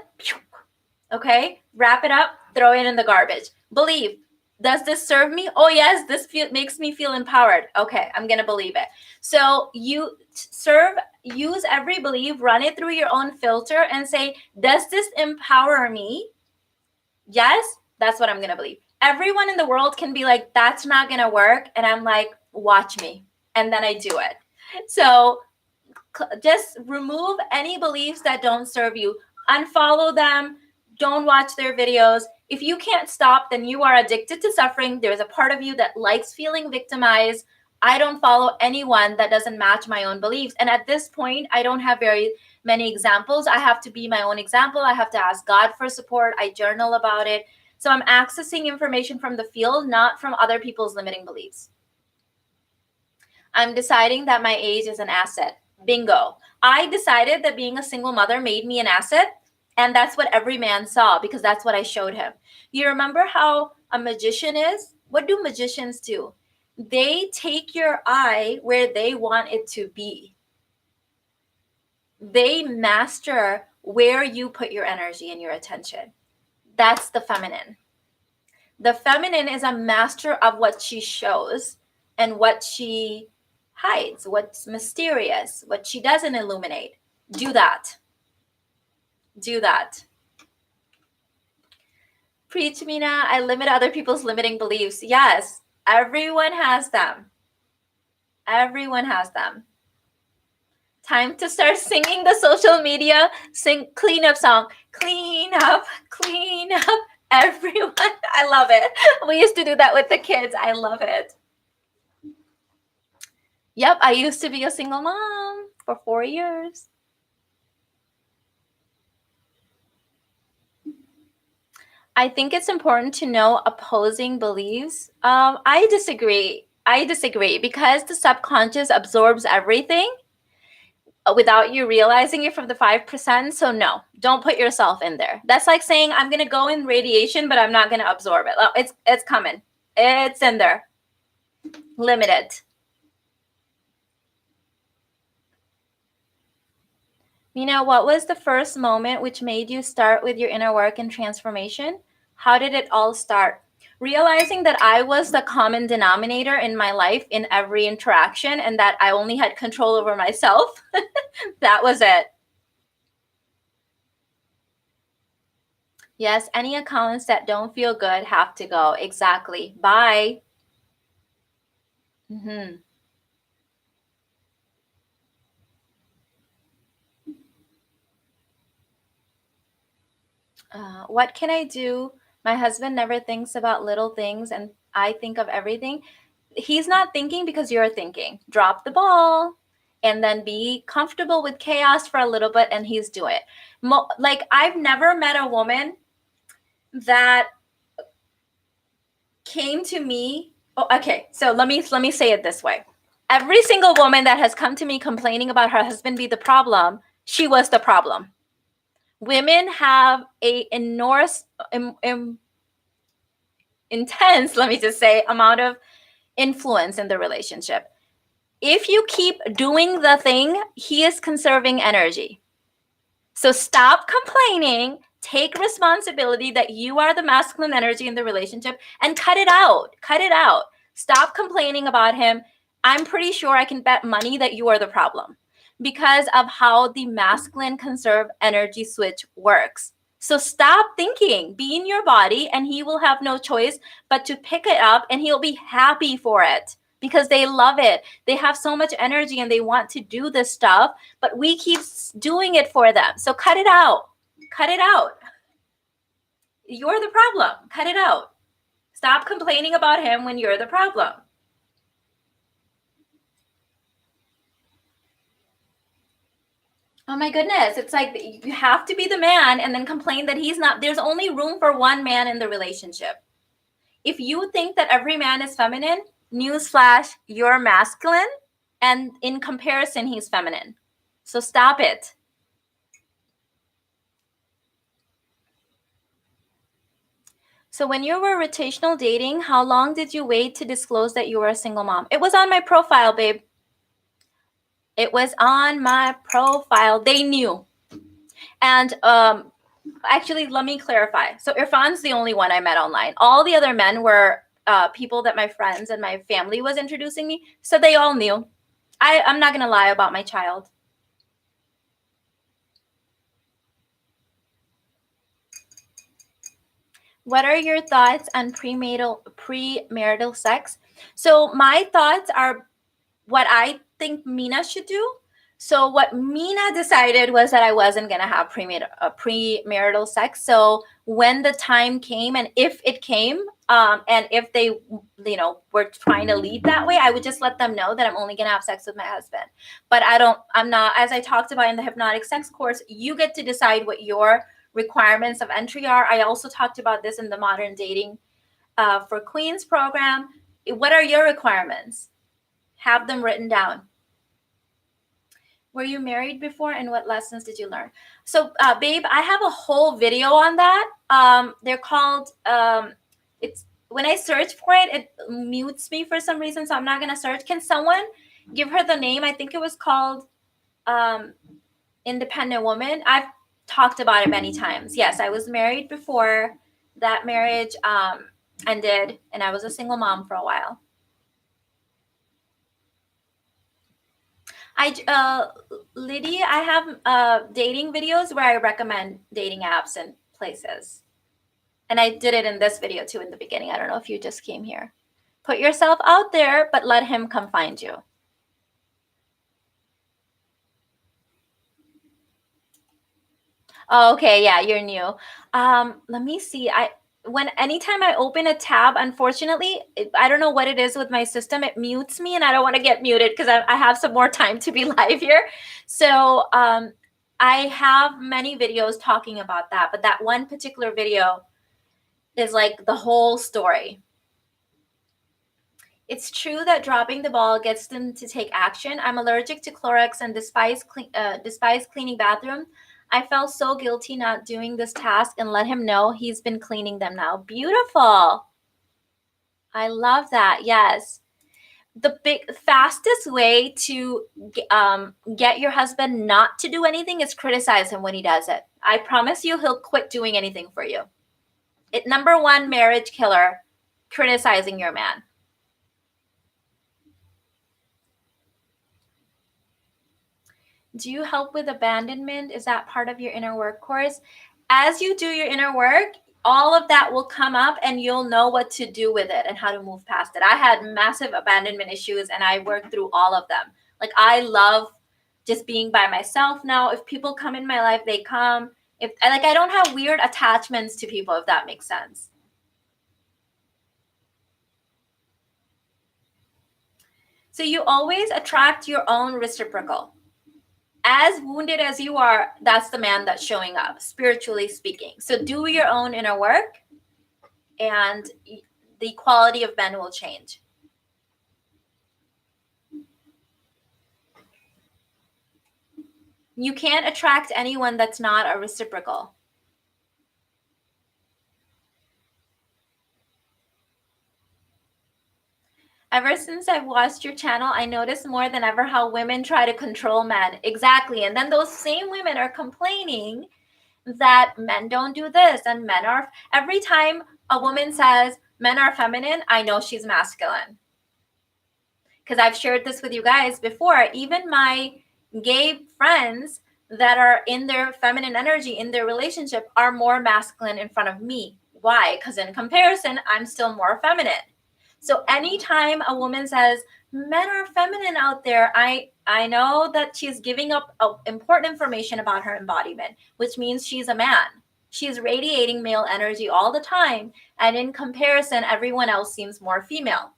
Okay, wrap it up, throw it in the garbage. Belief, does this serve me? Oh yes, this makes me feel empowered. Okay, I'm gonna believe it. So you use every belief, run it through your own filter and say, does this empower me? Yes, that's what I'm gonna believe. Everyone in the world can be like, that's not gonna work, and I'm like, watch me, and then I do it. So just remove any beliefs that don't serve you. Unfollow them. Don't watch their videos. If you can't stop, then you are addicted to suffering. There's a part of you that likes feeling victimized. I don't follow anyone that doesn't match my own beliefs. And at this point, I don't have very many examples. I have to be my own example. I have to ask God for support. I journal about it. So I'm accessing information from the field, not from other people's limiting beliefs. I'm deciding that my age is an asset. Bingo. I decided that being a single mother made me an asset, and that's what every man saw, because that's what I showed him. You remember how a magician is? What do magicians do? They take your eye where they want it to be. They master where you put your energy and your attention. That's the feminine. The feminine is a master of what she shows and what she hides, what's mysterious, what she doesn't illuminate. Do that. Do that. Preach, Mina. I limit other people's limiting beliefs. Yes, everyone has them. Everyone has them. Time to start singing the social media cleanup song. Clean up, clean up, everyone. I love it. We used to do that with the kids. I love it. Yep, I used to be a single mom for 4 years. I think it's important to know opposing beliefs. I disagree. Because the subconscious absorbs everything without you realizing it from the 5%. So no, don't put yourself in there. That's like saying I'm going to go in radiation, but I'm not going to absorb it. It's coming. It's in there. Limit it. Mina, what was the first moment which made you start with your inner work and transformation? How did it all start? Realizing that I was the common denominator in my life in every interaction, and that I only had control over myself. That was it. Yes, any accounts that don't feel good have to go. Exactly. Bye. Mm-hmm. What can I do? My husband never thinks about little things, and I think of everything. He's not thinking because you're thinking. Drop the ball and then be comfortable with chaos for a little bit, and he's doing it. Like, I've never met a woman that came to me. Oh, okay. So let me say it this way. Every single woman that has come to me complaining about her husband be the problem, she was the problem. Women have a enormous, intense, let me just say, amount of influence in the relationship. If you keep doing the thing, he is conserving energy. So stop complaining, take responsibility that you are the masculine energy in the relationship, and cut it out. Cut it out. Stop complaining about him. I'm pretty sure I can bet money that you are the problem because of how the masculine conserve energy switch works. So stop thinking, be in your body, and he will have no choice but to pick it up, and he'll be happy for it because they love it. They have so much energy and they want to do this stuff, but we keep doing it for them. So cut it out. Cut it out. You're the problem. Cut it out. Stop complaining about him when you're the problem. Oh my goodness. It's like you have to be the man and then complain that he's not. There's only room for one man in the relationship. If you think that every man is feminine, newsflash, you're masculine, and in comparison, he's feminine. So stop it. So when you were rotational dating, how long did you wait to disclose that you were a single mom? It was on my profile, babe. It was on my profile. They knew. And actually, let me clarify. So Irfan's the only one I met online. All the other men were people that my friends and my family was introducing me. So they all knew. I'm not going to lie about my child. What are your thoughts on premarital sex? So my thoughts are what I think Mina should do. So what Mina decided was that I wasn't going to have premarital sex. So when the time came, and if it came, and if they, were trying to lead that way, I would just let them know that I'm only going to have sex with my husband. But I'm not, as I talked about in the hypnotic sex course, you get to decide what your requirements of entry are. I also talked about this in the Modern Dating for Queens program. What are your requirements? Have them written down. Were you married before, and what lessons did you learn? So, babe, I have a whole video on that. They're called, it's when I search for it, it mutes me for some reason, so I'm not going to search. Can someone give her the name? I think it was called Independent Woman. I've talked about it many times. Yes, I was married before. That marriage ended, and I was a single mom for a while. Liddy, I have dating videos where I recommend dating apps and places. And I did it in this video too in the beginning. I don't know if you just came here. Put yourself out there, but let him come find you. Oh, okay, yeah, you're new. Let me see. Anytime I open a tab, unfortunately, I don't know what it is with my system. It mutes me, and I don't want to get muted because I have some more time to be live here. So I have many videos talking about that, but that one particular video is like the whole story. It's true that dropping the ball gets them to take action. I'm allergic to Clorox and despise cleaning bathroom. I felt so guilty not doing this task and let him know he's been cleaning them now. Beautiful. I love that. Yes. The fastest way to get your husband not to do anything is criticize him when he does it. I promise you he'll quit doing anything for you. Number one marriage killer, criticizing your man. Do you help with abandonment? Is that part of your inner work course? As you do your inner work, all of that will come up and you'll know what to do with it and how to move past it. I had massive abandonment issues and I worked through all of them. Like, I love just being by myself now. If people come in my life, they come. I don't have weird attachments to people, if that makes sense. So you always attract your own reciprocal. As wounded as you are, that's the man that's showing up, spiritually speaking. So do your own inner work, and the quality of men will change. You can't attract anyone that's not a reciprocal. Ever since I've watched your channel, I notice more than ever how women try to control men. Exactly. And then those same women are complaining that men don't do this and men are. Every time a woman says men are feminine, I know she's masculine. Because I've shared this with you guys before. Even my gay friends, that are in their feminine energy in their relationship are more masculine in front of me. Why? Because in comparison, I'm still more feminine. So anytime a woman says men are feminine out there, I know that she's giving up important information about her embodiment, which means she's a man. She's radiating male energy all the time, and in comparison, everyone else seems more female.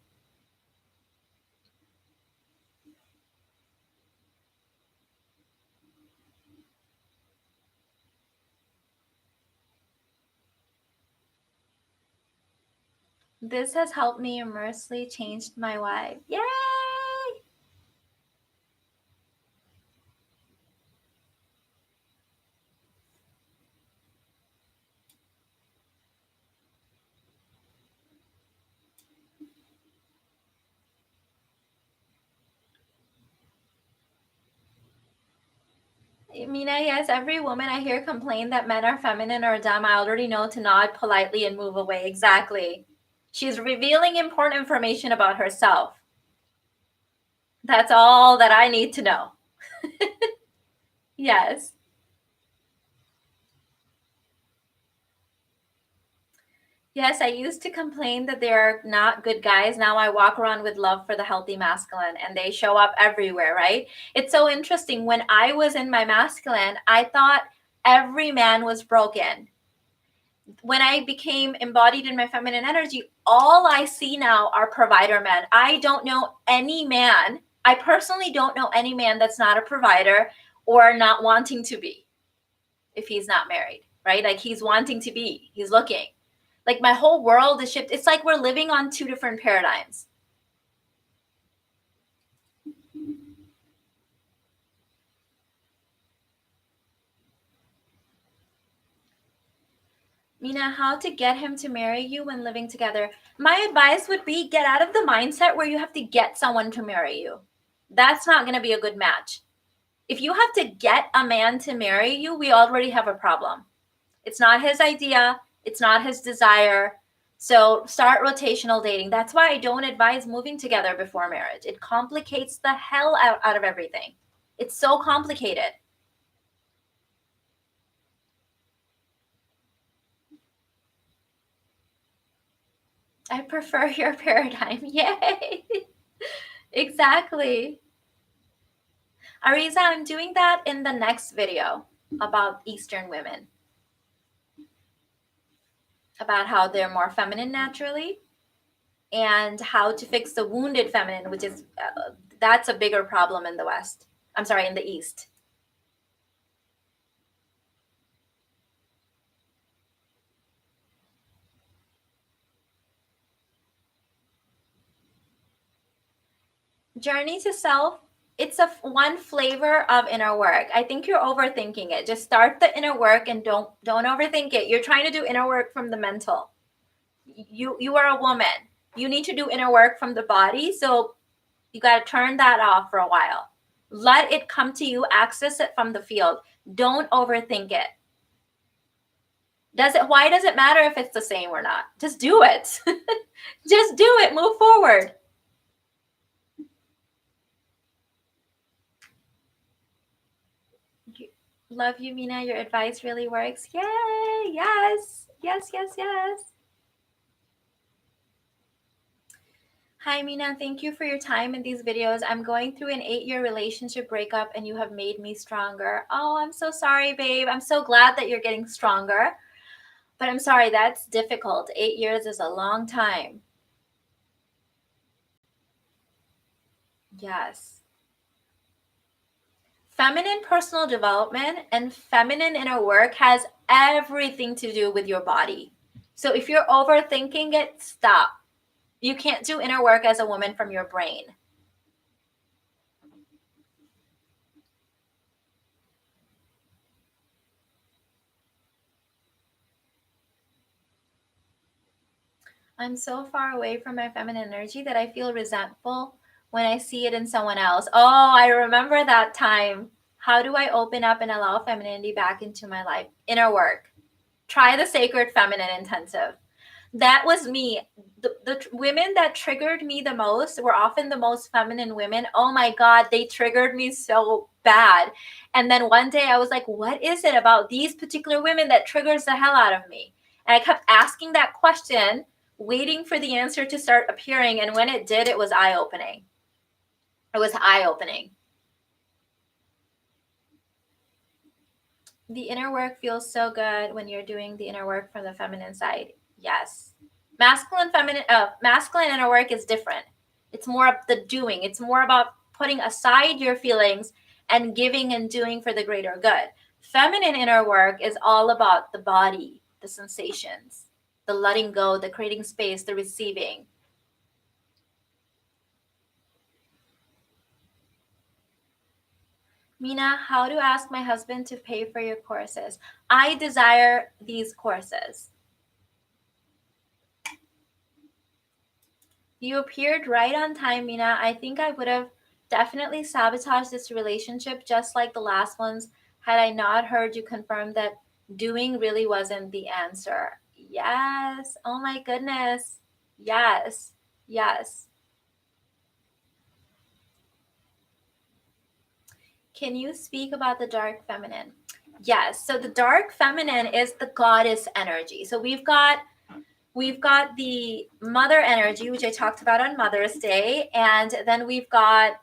This has helped me immensely changed my life. Yay! Mina, yes, every woman I hear complain that men are feminine or dumb, I already know to nod politely and move away. Exactly. She's revealing important information about herself. That's all that I need to know. Yes. Yes, I used to complain that they're not good guys. Now I walk around with love for the healthy masculine and they show up everywhere, right? It's so interesting. When I was in my masculine, I thought every man was broken. When I became embodied in my feminine energy, all I see now are provider men. I don't know any man, I personally don't know any man that's not a provider or not wanting to be if he's not married, right? Like he's wanting to be, he's looking. Like my whole world is shifted. It's like we're living on two different paradigms. Mina, how to get him to marry you when living together? My advice would be get out of the mindset where you have to get someone to marry you. That's not going to be a good match. If you have to get a man to marry you, we already have a problem. It's not his idea, it's not his desire. So start rotational dating. That's why I don't advise moving together before marriage. It complicates the hell out of everything. It's so complicated. I prefer your paradigm. Yay! Exactly. Ariza, I'm doing that in the next video about Eastern women, about how they're more feminine naturally and how to fix the wounded feminine, which is that's a bigger problem in the West. I'm sorry, in the East. Journey to self, it's a one flavor of inner work. I think you're overthinking it. Just start the inner work and don't overthink it. You're trying to do inner work from the mental. You are a woman. You need to do inner work from the body. So you got to turn that off for a while. Let it come to you, access it from the field. Don't overthink it. Why does it matter if it's the same or not? Just do it. Just do it. Move forward. Love you, Mina. Your advice really works. Yay! Yes. Yes, yes, yes. Hi, Mina. Thank you for your time in these videos. I'm going through an 8-year relationship breakup and you have made me stronger. Oh, I'm so sorry, babe. I'm so glad that you're getting stronger. But I'm sorry, that's difficult. 8 years is a long time. Yes. Feminine personal development and feminine inner work has everything to do with your body. So if you're overthinking it, stop. You can't do inner work as a woman from your brain. I'm so far away from my feminine energy that I feel resentful when I see it in someone else. Oh, I remember that time. How do I open up and allow femininity back into my life? Inner work. Try the Sacred Feminine Intensive. That was me. The women that triggered me the most were often the most feminine women. Oh my God, they triggered me so bad. And then one day I was like, what is it about these particular women that triggers the hell out of me? And I kept asking that question, waiting for the answer to start appearing. And when it did, it was eye opening. It was eye opening. The inner work feels so good when you're doing the inner work from the feminine side. Yes. Masculine inner work is different. It's more of the doing. It's more about putting aside your feelings and giving and doing for the greater good. Feminine inner work is all about the body, the sensations, the letting go, the creating space, the receiving. Mina, how to ask my husband to pay for your courses? I desire these courses. You appeared right on time, Mina. I think I would have definitely sabotaged this relationship just like the last ones had I not heard you confirm that doing really wasn't the answer. Yes. Oh my goodness. Yes. Yes. Can you speak about the dark feminine? Yes. So the dark feminine is the goddess energy. So we've got the mother energy, which I talked about on Mother's Day. And then we've got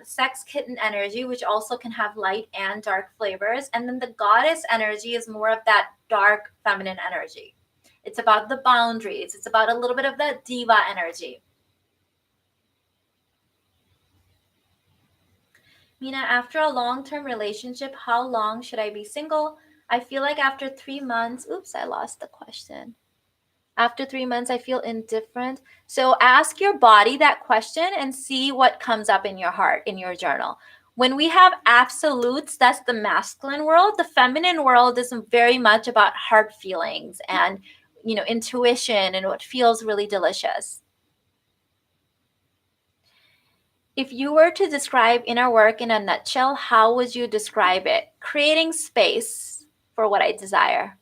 sex kitten energy, which also can have light and dark flavors. And then the goddess energy is more of that dark feminine energy. It's about the boundaries. It's about a little bit of that diva energy. Mina, after a long-term relationship, how long should I be single? I feel like after 3 months, oops, I lost the question. After 3 months, I feel indifferent. So ask your body that question and see what comes up in your heart, in your journal. When we have absolutes, that's the masculine world. The feminine world is very much about heart feelings and, intuition and what feels really delicious. If you were to describe inner work in a nutshell, how would you describe it? Creating space for what I desire.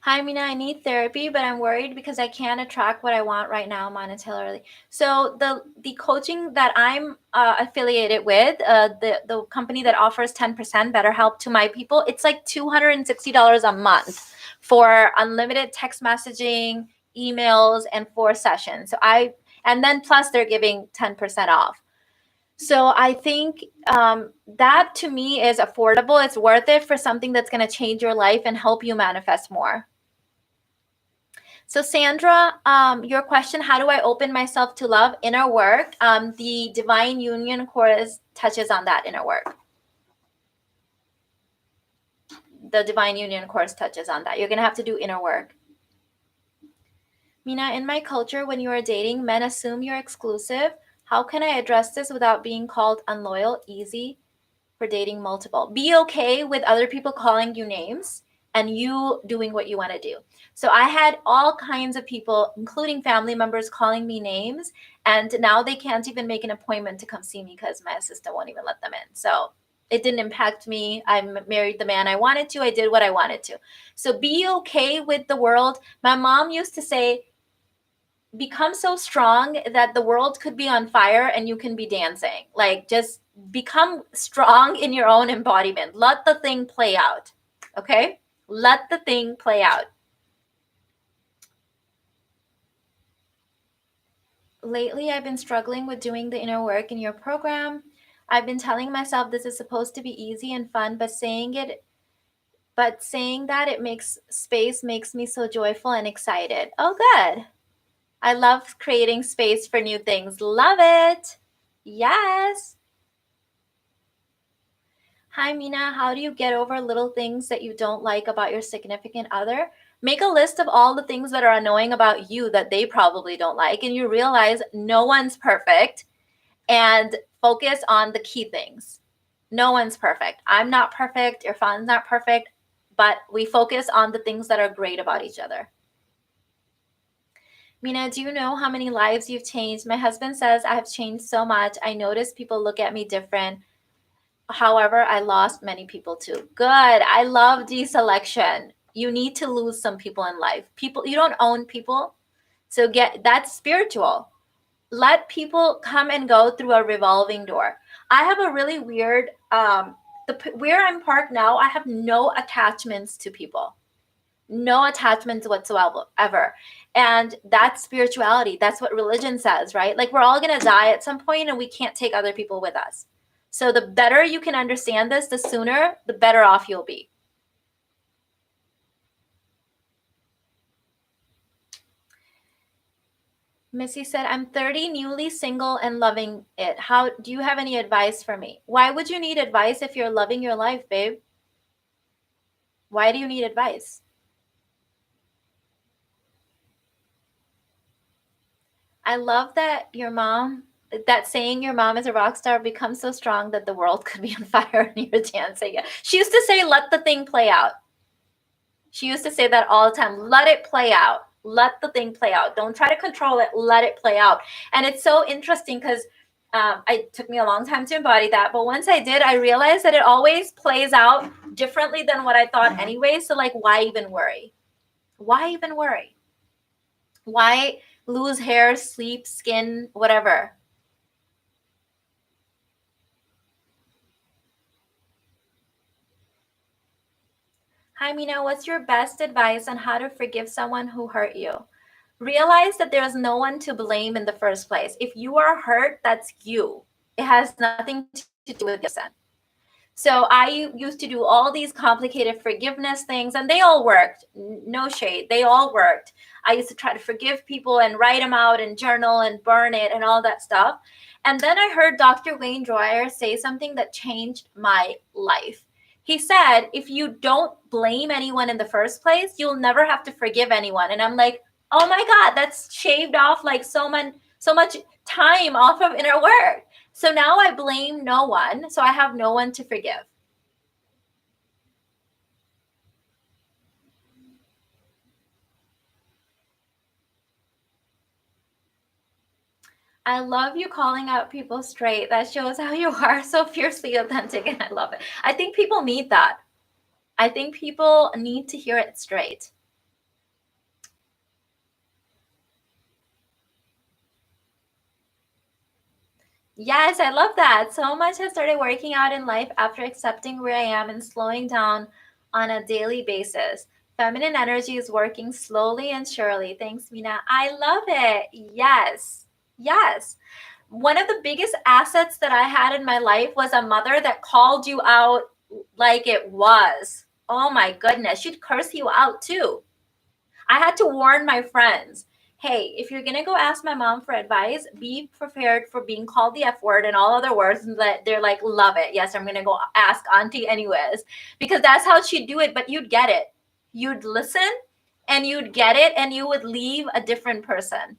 Hi, Mina, I need therapy, but I'm worried because I can't attract what I want right now monetarily. So the coaching that I'm affiliated with, the company that offers 10% better help to my people, it's like $260 a month for unlimited text messaging, emails, and 4 sessions. And then plus they're giving 10% off. So I think that to me is affordable. It's worth it for something that's going to change your life and help you manifest more. So Sandra, your question, how do I open myself to love? Inner work. The Divine Union course touches on that inner work. The Divine Union course touches on that. You're going to have to do inner work. Mina, in my culture, when you are dating, men assume you're exclusive. How can I address this without being called unloyal? Easy for dating multiple. Be okay with other people calling you names and you doing what you want to do. So I had all kinds of people, including family members, calling me names, and now they can't even make an appointment to come see me because my assistant won't even let them in. So it didn't impact me. I married the man I wanted to. I did what I wanted to. So be okay with the world. My mom used to say, become so strong that the world could be on fire and you can be dancing. Like, just become strong in your own embodiment. Let the thing play out. Okay? Let the thing play out. Lately, I've been struggling with doing the inner work in your program. I've been telling myself this is supposed to be easy and fun, but saying that it makes space makes me so joyful and excited. Oh, good. I love creating space for new things. Love it. Yes. Hi, Mina. How do you get over little things that you don't like about your significant other? Make a list of all the things that are annoying about you that they probably don't like, and you realize no one's perfect, and focus on the key things. No one's perfect. I'm not perfect. Irfan's not perfect, but we focus on the things that are great about each other. Mina, do you know how many lives you've changed? My husband says I have changed so much. I notice people look at me different. However, I lost many people too. Good. I love deselection. You need to lose some people in life. People, you don't own people. So that's spiritual. Let people come and go through a revolving door. I have a really weird where I'm parked now, I have no attachments to people. No attachments whatsoever ever. And that's spirituality. That's what religion says, right? Like we're all going to die at some point and we can't take other people with us. So the better you can understand this, the sooner, the better off you'll be. Missy said, I'm 30, newly single and loving it. How do you have any advice for me? Why would you need advice if you're loving your life, babe? Why do you need advice? I love that that saying your mom is a rock star becomes so strong that the world could be on fire and you're dancing. She used to say, let the thing play out. She used to say that all the time. Let it play out. Let the thing play out. Don't try to control it. Let it play out. And it's so interesting because it took me a long time to embody that. But once I did, I realized that it always plays out differently than what I thought anyway. So like, why even worry? Why even worry? Why lose hair, sleep, skin, whatever? Hi, Mina. What's your best advice on how to forgive someone who hurt you? Realize that there's no one to blame in the first place. If you are hurt, that's you. It has nothing to do with the person. So I used to do all these complicated forgiveness things, and they all worked. No shade. They all worked. I used to try to forgive people and write them out and journal and burn it and all that stuff. And then I heard Dr. Wayne Dyer say something that changed my life. He said, if you don't blame anyone in the first place, you'll never have to forgive anyone. And I'm like, oh my God, that's shaved off like so much time off of inner work. So now I blame no one, so I have no one to forgive. I love you calling out people straight. That shows how you are so fiercely authentic, and I love it. I think people need that. I think people need to hear it straight. Yes, I love that. So much has started working out in life after accepting where I am and slowing down on a daily basis. Feminine energy is working slowly and surely. Thanks, Mina. I love it. Yes. Yes. One of the biggest assets that I had in my life was a mother that called you out like it was. Oh my goodness. She'd curse you out too. I had to warn my friends, hey, if you're gonna go ask my mom for advice, be prepared for being called the F word and all other words that they're like, love it. Yes, I'm gonna go ask auntie anyways. Because that's how she'd do it, but you'd get it. You'd listen and you'd get it and you would leave a different person.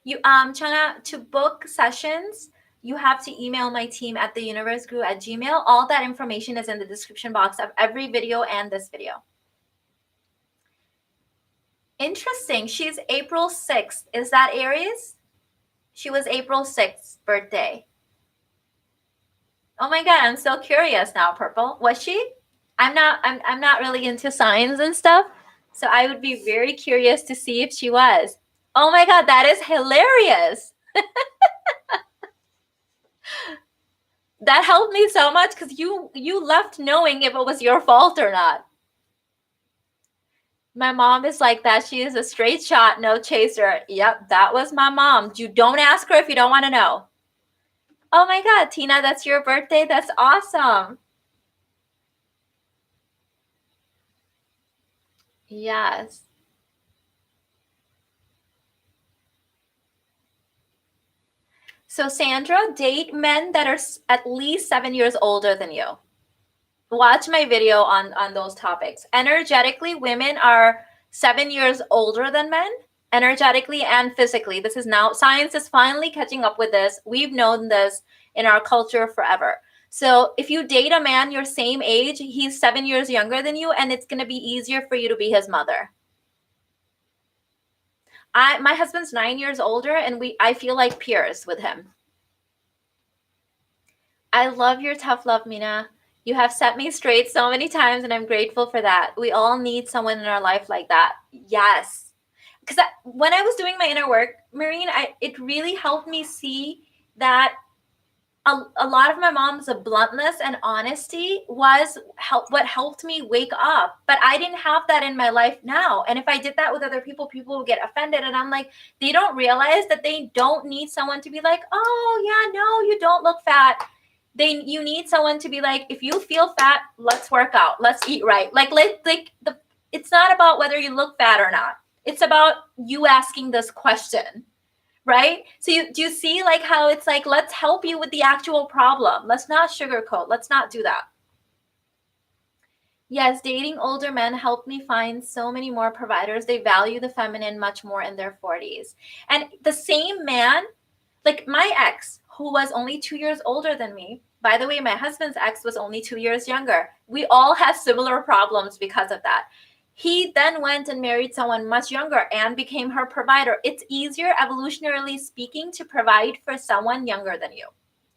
You Chana, to book sessions, you have to email my team at theuniverseguru@gmail. All that information is in the description box of every video and this video. Interesting. She's April 6th. Is that Aries? She was April 6th birthday. Oh my God, I'm so curious now, Purple. Was she? I'm not really into signs and stuff. So I would be very curious to see if she was. Oh my God, that is hilarious. That helped me so much because you left knowing if it was your fault or not. My mom is like that. She is a straight shot, no chaser. Yep, that was my mom. You don't ask her if you don't want to know. Oh my God, Tina, that's your birthday? That's awesome. Yes. So Sandra, date men that are at least 7 years older than you. Watch my video on those topics. Energetically, women are 7 years older than men, energetically and physically. This is now, science is finally catching up with this. We've known this in our culture forever. So if you date a man your same age, he's 7 years younger than you, and it's going to be easier for you to be his mother. My husband's 9 years older, and I feel like peers with him. I love your tough love, Mina. You have set me straight so many times, and I'm grateful for that. We all need someone in our life like that. Yes. Because when I was doing my inner work, Marine, it really helped me see that a lot of my mom's bluntness and honesty was what helped me wake up. But I didn't have that in my life now. And if I did that with other people, people would get offended. And I'm like, they don't realize that they don't need someone to be like, oh, yeah, no, you don't look fat. You need someone to be like, if you feel fat, let's work out, let's eat right. It's not about whether you look fat or not. It's about you asking this question, right? So do you see like how it's like, let's help you with the actual problem. Let's not sugarcoat. Let's not do that. Yes, dating older men helped me find so many more providers. They value the feminine much more in their 40s. And the same man, like my ex, who was only 2 years older than me. By the way, my husband's ex was only 2 years younger. We all have similar problems because of that. He then went and married someone much younger and became her provider. It's easier, evolutionarily speaking, to provide for someone younger than you.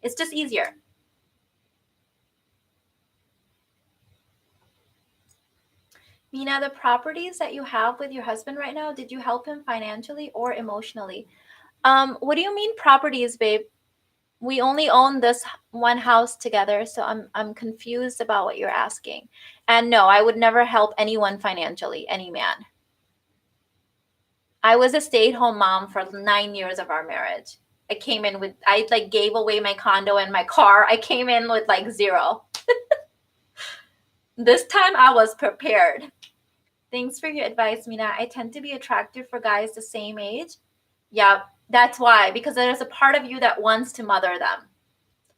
It's just easier. Mina, the properties that you have with your husband right now, did you help him financially or emotionally? What do you mean properties, babe? We only own this one house together, so I'm confused about what you're asking. And no, I would never help anyone financially, any man. I was a stay-at-home mom for 9 years of our marriage. I like gave away my condo and my car. I came in with like zero. This time I was prepared. Thanks for your advice, Mina. I tend to be attracted for guys the same age. Yeah, that's why, because there's a part of you that wants to mother them.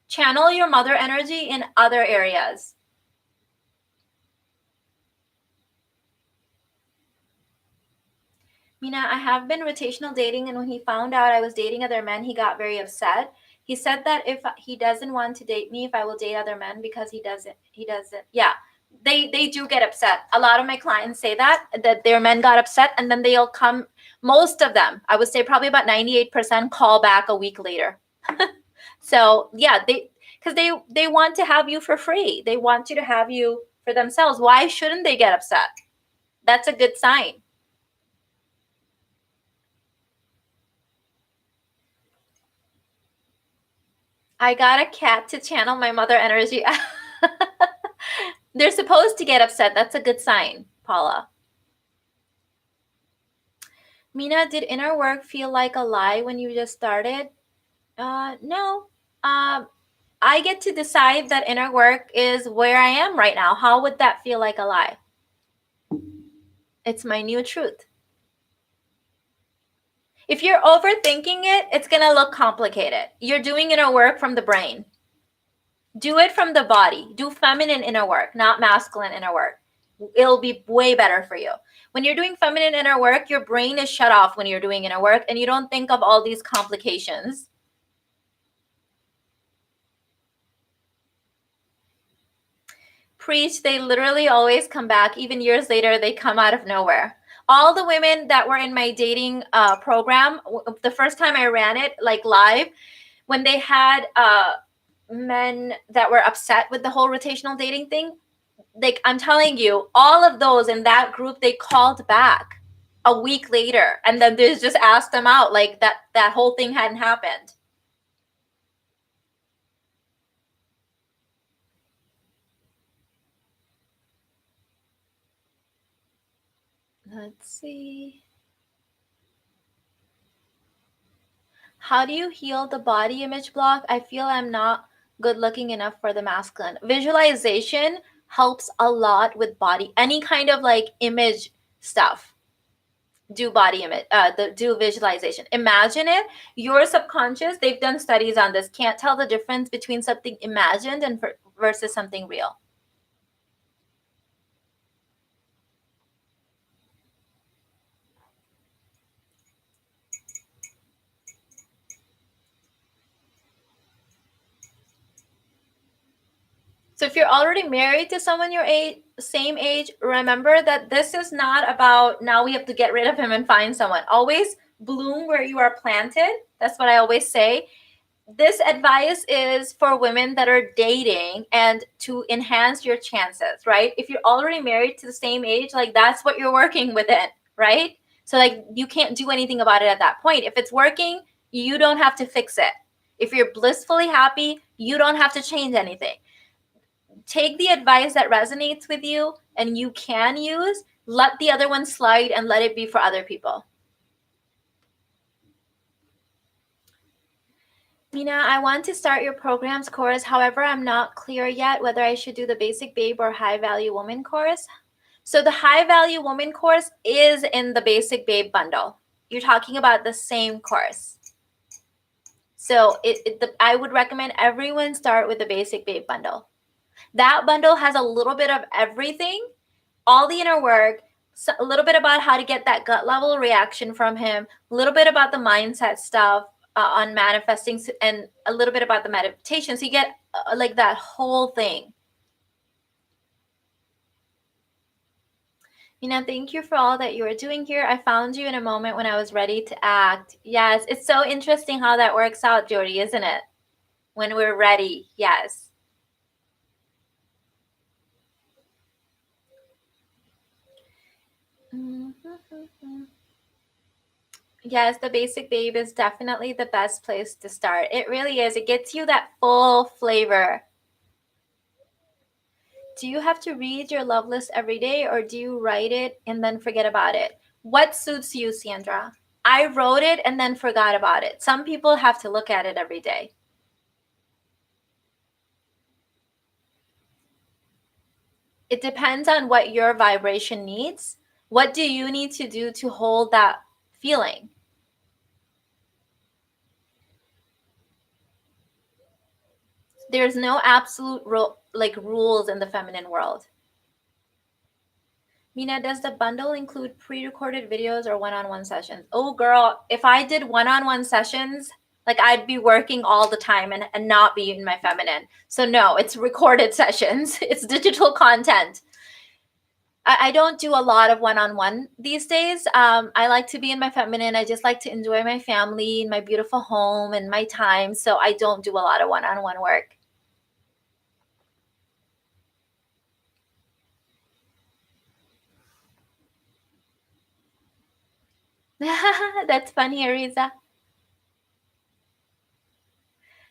Channel your mother energy in other areas. Mina, I have been rotational dating, and when he found out I was dating other men, he got very upset. He said that if he doesn't want to date me, if I will date other men, because he doesn't. Yeah, they do get upset. A lot of my clients say that their men got upset, and then they'll come. Most of them, I would say probably about 98%, call back a week later. So yeah, because they want to have you for free. They want you to have you for themselves. Why shouldn't they get upset? That's a good sign. I got a cat to channel my mother energy. They're supposed to get upset. That's a good sign, Paula. Mina, did inner work feel like a lie when you just started? No. I get to decide that inner work is where I am right now. How would that feel like a lie? It's my new truth. If you're overthinking it, it's going to look complicated. You're doing inner work from the brain. Do it from the body. Do feminine inner work, not masculine inner work. It'll be way better for you. When you're doing feminine inner work, your brain is shut off when you're doing inner work, and you don't think of all these complications. Preach, they literally always come back. Even years later, they come out of nowhere. All the women that were in my dating program, the first time I ran it like live, when they had men that were upset with the whole rotational dating thing, like I'm telling you, all of those in that group, they called back a week later, and then they just asked them out like that whole thing hadn't happened. Let's see. How do you heal the body image block? I feel I'm not good looking enough for the masculine. Visualization helps a lot with body, any kind of like image stuff. Do body image, do visualization. Imagine it. Your subconscious, they've done studies on this, can't tell the difference between something imagined and versus something real. So if you're already married to someone your same age, remember that this is not about now we have to get rid of him and find someone. Always bloom where you are planted. That's what I always say. This advice is for women that are dating and to enhance your chances, right? If you're already married to the same age, like that's what you're working within, right? So like you can't do anything about it at that point. If it's working, you don't have to fix it. If you're blissfully happy, you don't have to change anything. Take the advice that resonates with you and you can use, let the other one slide and let it be for other people. Mina, I want to start your programs course. However, I'm not clear yet whether I should do the Basic Babe or High Value Woman course. So the High Value Woman course is in the Basic Babe bundle. You're talking about the same course. So I would recommend everyone start with the Basic Babe bundle. That bundle has a little bit of everything, all the inner work, so a little bit about how to get that gut level reaction from him, a little bit about the mindset stuff on manifesting, and a little bit about the meditation. So you get like that whole thing. Mina, thank you for all that you are doing here. I found you in a moment when I was ready to act. Yes, it's so interesting how that works out, Jody, isn't it? When we're ready, yes. Yes, the Basic Babe is definitely the best place to start. It really is. It gets you that full flavor. Do you have to read your love list every day or do you write it and then forget about it? What suits you, Sandra? I wrote it and then forgot about it. Some people have to look at it every day. It depends on what your vibration needs. What do you need to do to hold that feeling? There's no absolute rules in the feminine world. Mina, does the bundle include pre-recorded videos or one-on-one sessions? Oh, girl, if I did one-on-one sessions, like I'd be working all the time and not be in my feminine. So no, it's recorded sessions. It's digital content. I don't do a lot of one-on-one these days. I like to be in my feminine. I just like to enjoy my family, my beautiful home, and my time. So I don't do a lot of one-on-one work. That's funny, Ariza.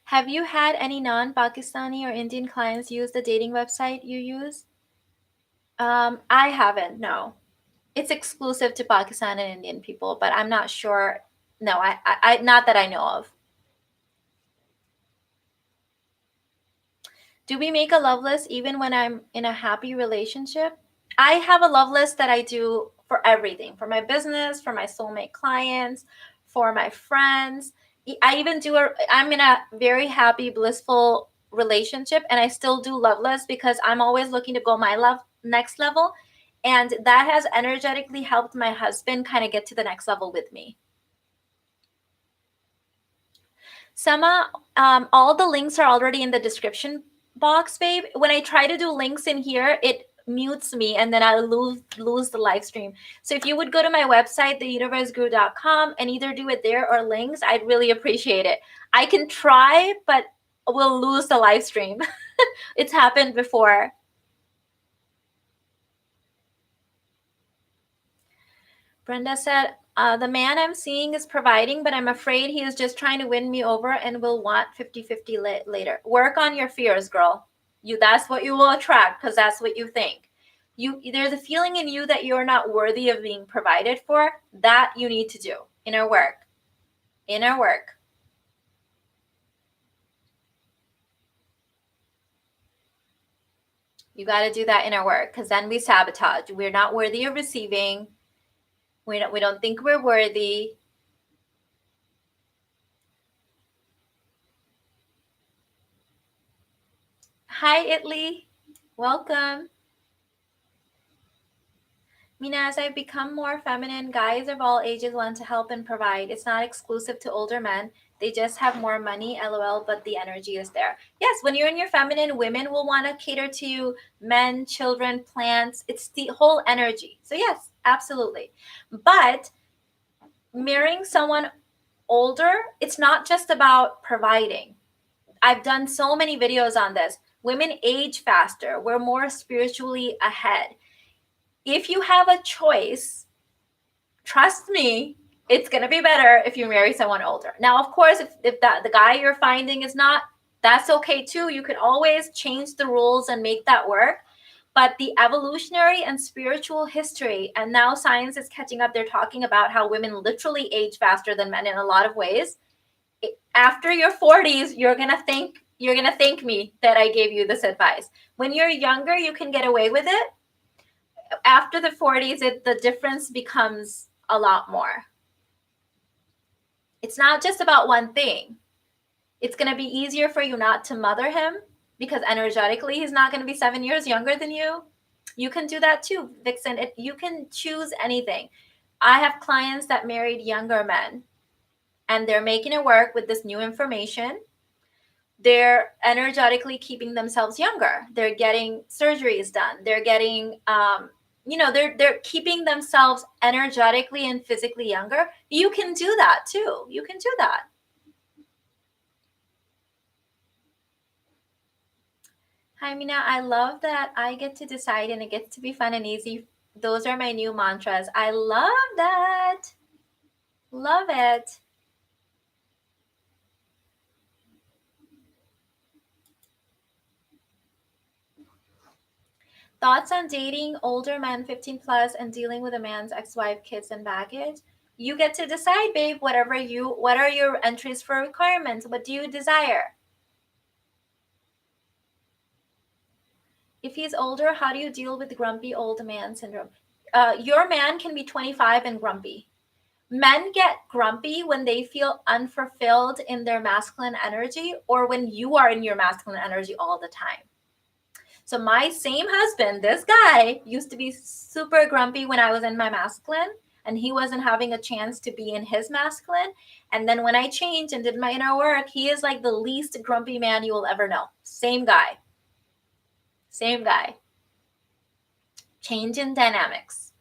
Have you had any non-Pakistani or Indian clients use the dating website you use? I haven't, no. It's exclusive to Pakistan and Indian people, but I'm not sure. No, I not that I know of. Do we make a love list even when I'm in a happy relationship? I have a love list that I do for everything, for my business, for my soulmate clients, for my friends. I even I'm in a very happy, blissful relationship and I still do love lists because I'm always looking to go my love next level. And that has energetically helped my husband kind of get to the next level with me. Sama, all the links are already in the description box, babe. When I try to do links in here, it mutes me and then I lose the live stream. So if you would go to my website, theuniverseguru.com, and either do it there or links, I'd really appreciate it. I can try, but we'll lose the live stream. It's happened before. Brenda said, the man I'm seeing is providing, but I'm afraid he is just trying to win me over and will want 50-50 later. Work on your fears, girl. That's what you will attract because that's what you think. There's a feeling in you that you're not worthy of being provided for. That you need to do. Inner work. Inner work. You got to do that inner work because then we sabotage. We're not worthy of receiving. We don't think we're worthy. Hi, Italy. Welcome. Mina, as I've become more feminine, guys of all ages want to help and provide. It's not exclusive to older men. They just have more money, lol, but the energy is there. Yes, when you're in your feminine, women will want to cater to you, men, children, plants. It's the whole energy. So yes, absolutely. But marrying someone older, it's not just about providing. I've done so many videos on this. Women age faster. We're more spiritually ahead. If you have a choice, trust me, it's going to be better if you marry someone older. Now, of course, if the guy you're finding is not, that's okay too. You could always change the rules and make that work. But the evolutionary and spiritual history, and now science is catching up, they're talking about how women literally age faster than men in a lot of ways. After your 40s, you're going to thank me that I gave you this advice. When you're younger, you can get away with it. After the 40s, the difference becomes a lot more. It's not just about one thing. It's going to be easier for you not to mother him because energetically he's not going to be 7 years younger than you. You can do that too, Vixen. You can choose anything. I have clients that married younger men and they're making it work with this new information. They're energetically keeping themselves younger. They're getting surgeries done. They're getting, they're keeping themselves energetically and physically younger. You can do that too. You can do that. Hi, Mina. I love that I get to decide and it gets to be fun and easy. Those are my new mantras. I love that. Love it. Thoughts on dating older men 15 plus and dealing with a man's ex-wife, kids, and baggage? You get to decide, babe, what are your entries for requirements? What do you desire? If he's older, how do you deal with grumpy old man syndrome? Your man can be 25 and grumpy. Men get grumpy when they feel unfulfilled in their masculine energy or when you are in your masculine energy all the time. So my same husband, this guy, used to be super grumpy when I was in my masculine and he wasn't having a chance to be in his masculine. And then when I changed and did my inner work, he is like the least grumpy man you will ever know. Same guy. Same guy. Change in dynamics.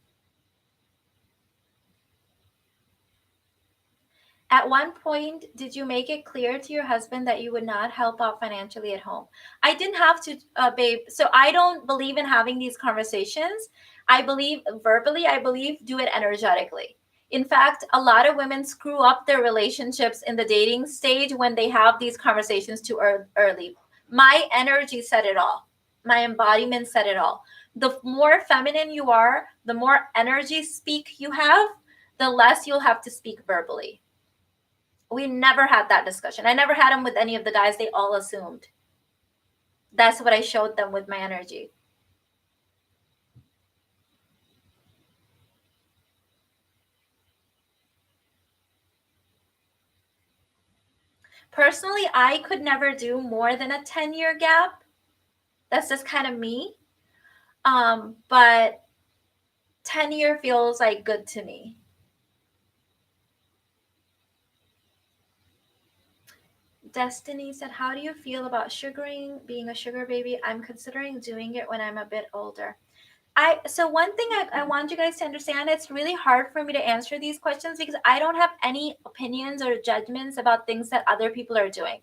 At one point, did you make it clear to your husband that you would not help out financially at home? I didn't have to, babe. So I don't believe in having these conversations. I believe verbally, I believe do it energetically. In fact, a lot of women screw up their relationships in the dating stage when they have these conversations too early. My energy said it all. My embodiment said it all. The more feminine you are, the more energy speak you have, the less you'll have to speak verbally. We never had that discussion. I never had them with any of the guys. They all assumed. That's what I showed them with my energy. Personally, I could never do more than a 10-year gap. That's just kind of me. But 10-year feels like good to me. Destiny said, how do you feel about sugaring, being a sugar baby? I'm considering doing it when I'm a bit older. So one thing I want you guys to understand, it's really hard for me to answer these questions because I don't have any opinions or judgments about things that other people are doing.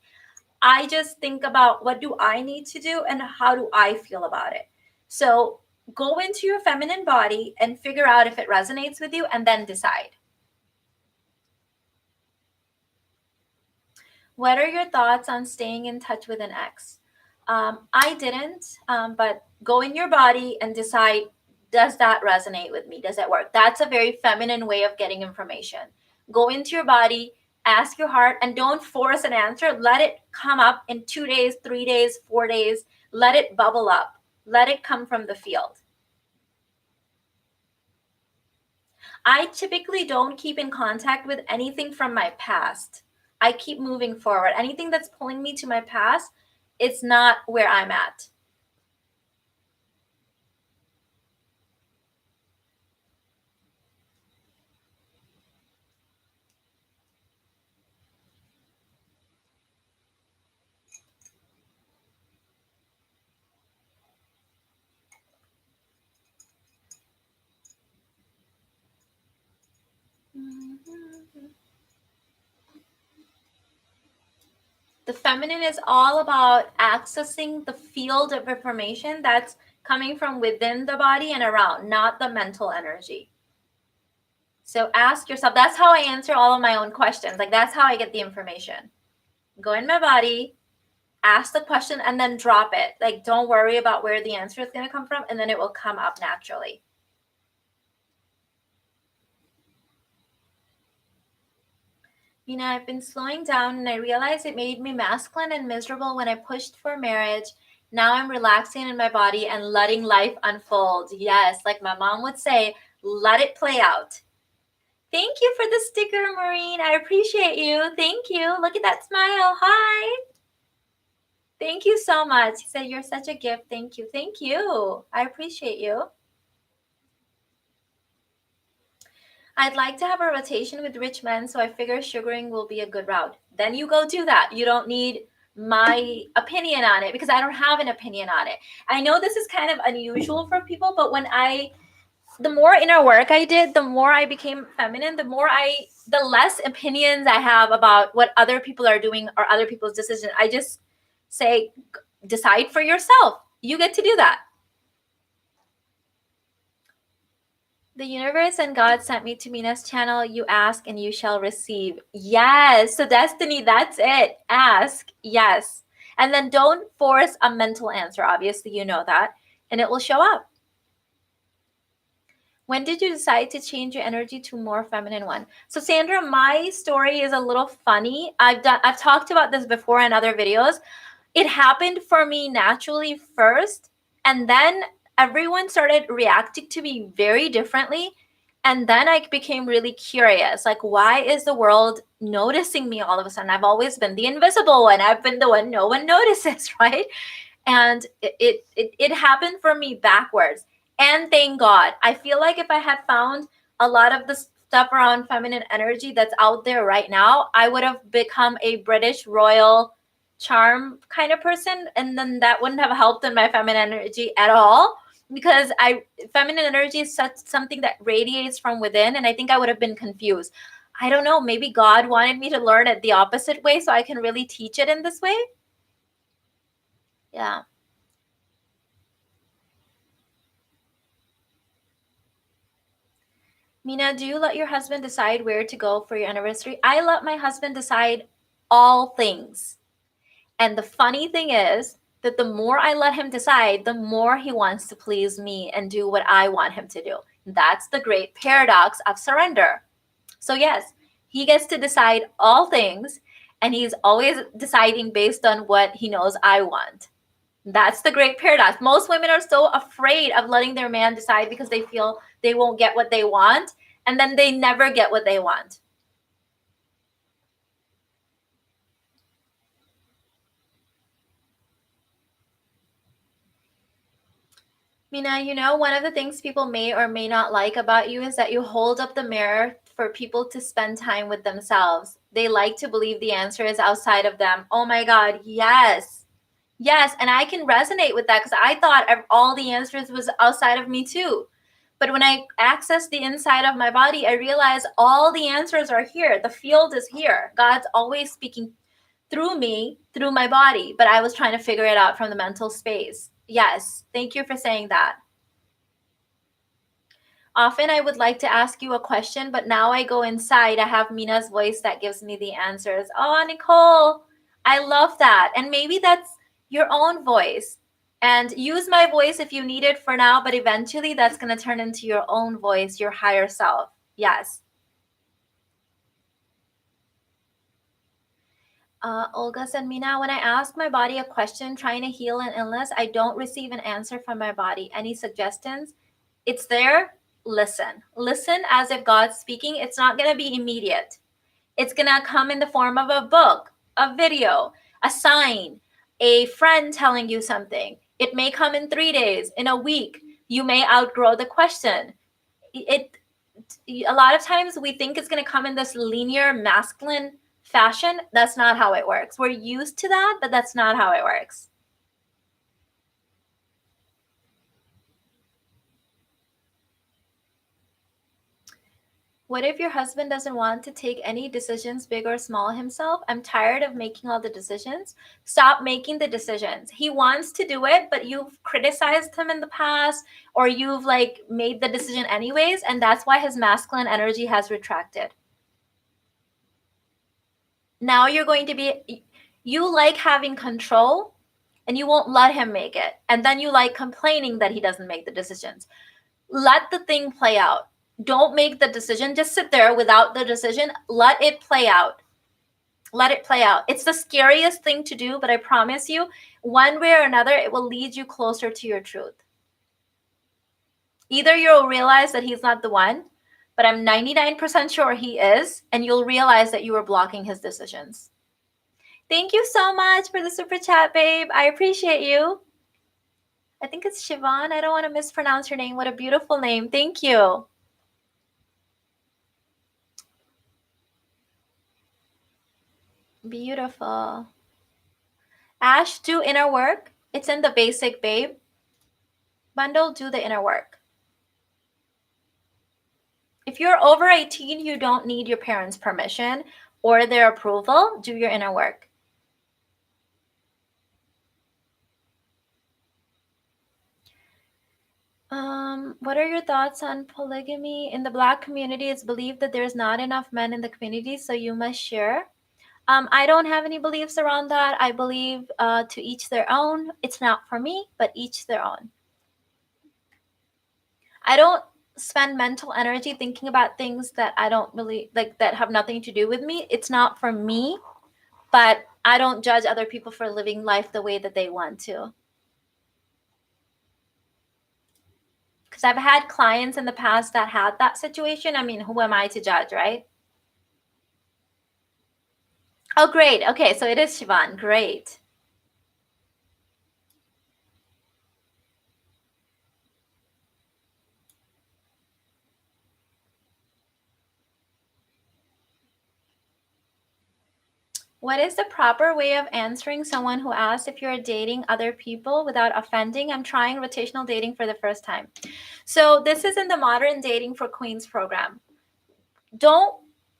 I just think about what do I need to do and how do I feel about it. So go into your feminine body and figure out if it resonates with you and then decide. What are your thoughts on staying in touch with an ex? I didn't, but go in your body and decide, does that resonate with me? Does that work? That's a very feminine way of getting information. Go into your body, ask your heart, and don't force an answer. Let it come up in 2 days, 3 days, 4 days. Let it bubble up. Let it come from the field. I typically don't keep in contact with anything from my past. I keep moving forward. Anything that's pulling me to my past, it's not where I'm at. The feminine is all about accessing the field of information that's coming from within the body and around, not the mental energy. So ask yourself, that's how I answer all of my own questions. Like, that's how I get the information. Go in my body, ask the question, and then drop it. Like, don't worry about where the answer is going to come from, and then it will come up naturally. Mina, I've been slowing down and I realized it made me masculine and miserable when I pushed for marriage. Now I'm relaxing in my body and letting life unfold. Yes, like my mom would say, let it play out. Thank you for the sticker, Maureen. I appreciate you. Thank you. Look at that smile. Hi. Thank you so much. He said, you're such a gift. Thank you. Thank you. I appreciate you. I'd like to have a rotation with rich men, so I figure sugaring will be a good route. Then you go do that. You don't need my opinion on it because I don't have an opinion on it. I know this is kind of unusual for people, but the more inner work I did, the more I became feminine, the less opinions I have about what other people are doing or other people's decisions. I just say, decide for yourself. You get to do that. The universe and God sent me to Mina's channel. You ask and you shall receive. Yes. So Destiny, that's it. Ask. Yes. And then don't force a mental answer. Obviously, you know that. And it will show up. When did you decide to change your energy to a more feminine one? So Sandra, my story is a little funny. I've talked about this before in other videos. It happened for me naturally first, and then everyone started reacting to me very differently. And then I became really curious, like, why is the world noticing me all of a sudden? I've always been the invisible one. I've been the one no one notices, right? And it happened for me backwards. And thank God. I feel like if I had found a lot of the stuff around feminine energy that's out there right now, I would have become a British royal charm kind of person, and then that wouldn't have helped in my feminine energy at all, because feminine energy is something that radiates from within, and I think I would have been confused. I don't know, maybe God wanted me to learn it the opposite way so I can really teach it in this way. Yeah. Mina, do you let your husband decide where to go for your anniversary? I let my husband decide all things. And the funny thing is that the more I let him decide, the more he wants to please me and do what I want him to do. That's the great paradox of surrender. So, yes, he gets to decide all things, and he's always deciding based on what he knows I want. That's the great paradox. Most women are so afraid of letting their man decide because they feel they won't get what they want, and then they never get what they want. Mina, you know, one of the things people may or may not like about you is that you hold up the mirror for people to spend time with themselves. They like to believe the answer is outside of them. Oh my God, yes. Yes, and I can resonate with that because I thought all the answers was outside of me too. But when I access the inside of my body, I realize all the answers are here. The field is here. God's always speaking through me, through my body, but I was trying to figure it out from the mental space. Yes, thank you for saying that. Often I would like to ask you a question, but now I go inside. I have Mina's voice that gives me the answers. Oh, Nicole, I love that. And maybe that's your own voice. And use my voice if you need it for now, but eventually that's going to turn into your own voice, your higher self. Yes. Olga said, Mina, when I ask my body a question trying to heal an illness, I don't receive an answer from my body. Any suggestions? It's there. Listen. Listen as if God's speaking. It's not going to be immediate. It's going to come in the form of a book, a video, a sign, a friend telling you something. It may come in 3 days, in a week. You may outgrow the question. A lot of times we think it's going to come in this linear masculine fashion. That's not how it works. We're used to that, but that's not how it works. What if your husband doesn't want to take any decisions, big or small, himself? I'm tired of making all the decisions. Stop making the decisions. He wants to do it, but you've criticized him in the past, or you've like made the decision anyways, and that's why his masculine energy has retracted. Now you're going to be, you like having control and you won't let him make it. And then you like complaining that he doesn't make the decisions. Let the thing play out. Don't make the decision. Just sit there without the decision. Let it play out. Let it play out. It's the scariest thing to do, but I promise you, one way or another, it will lead you closer to your truth. Either you'll realize that he's not the one, but I'm 99% sure he is, and you'll realize that you were blocking his decisions. Thank you so much for the super chat, babe. I appreciate you. I think it's Siobhan. I don't want to mispronounce your name. What a beautiful name. Thank you. Beautiful. Ash, do inner work. It's in the basic, babe. Bundle, do the inner work. If you're over 18, you don't need your parents' permission or their approval. Do your inner work. What are your thoughts on polygamy? In the Black community, it's believed that there's not enough men in the community, so you must share. I don't have any beliefs around that. I believe to each their own. It's not for me, but each their own. I don't spend mental energy thinking about things that I don't really like, that have nothing to do with me. It's not for me, but I don't judge other people for living life the way that they want to. Because I've had clients in the past that had that situation. I mean, who am I to judge, right? Oh, great. Okay, so it is Siobhan. Great. What is the proper way of answering someone who asks if you're dating other people without offending? I'm trying rotational dating for the first time. So this is in the Modern Dating for Queens program. Don't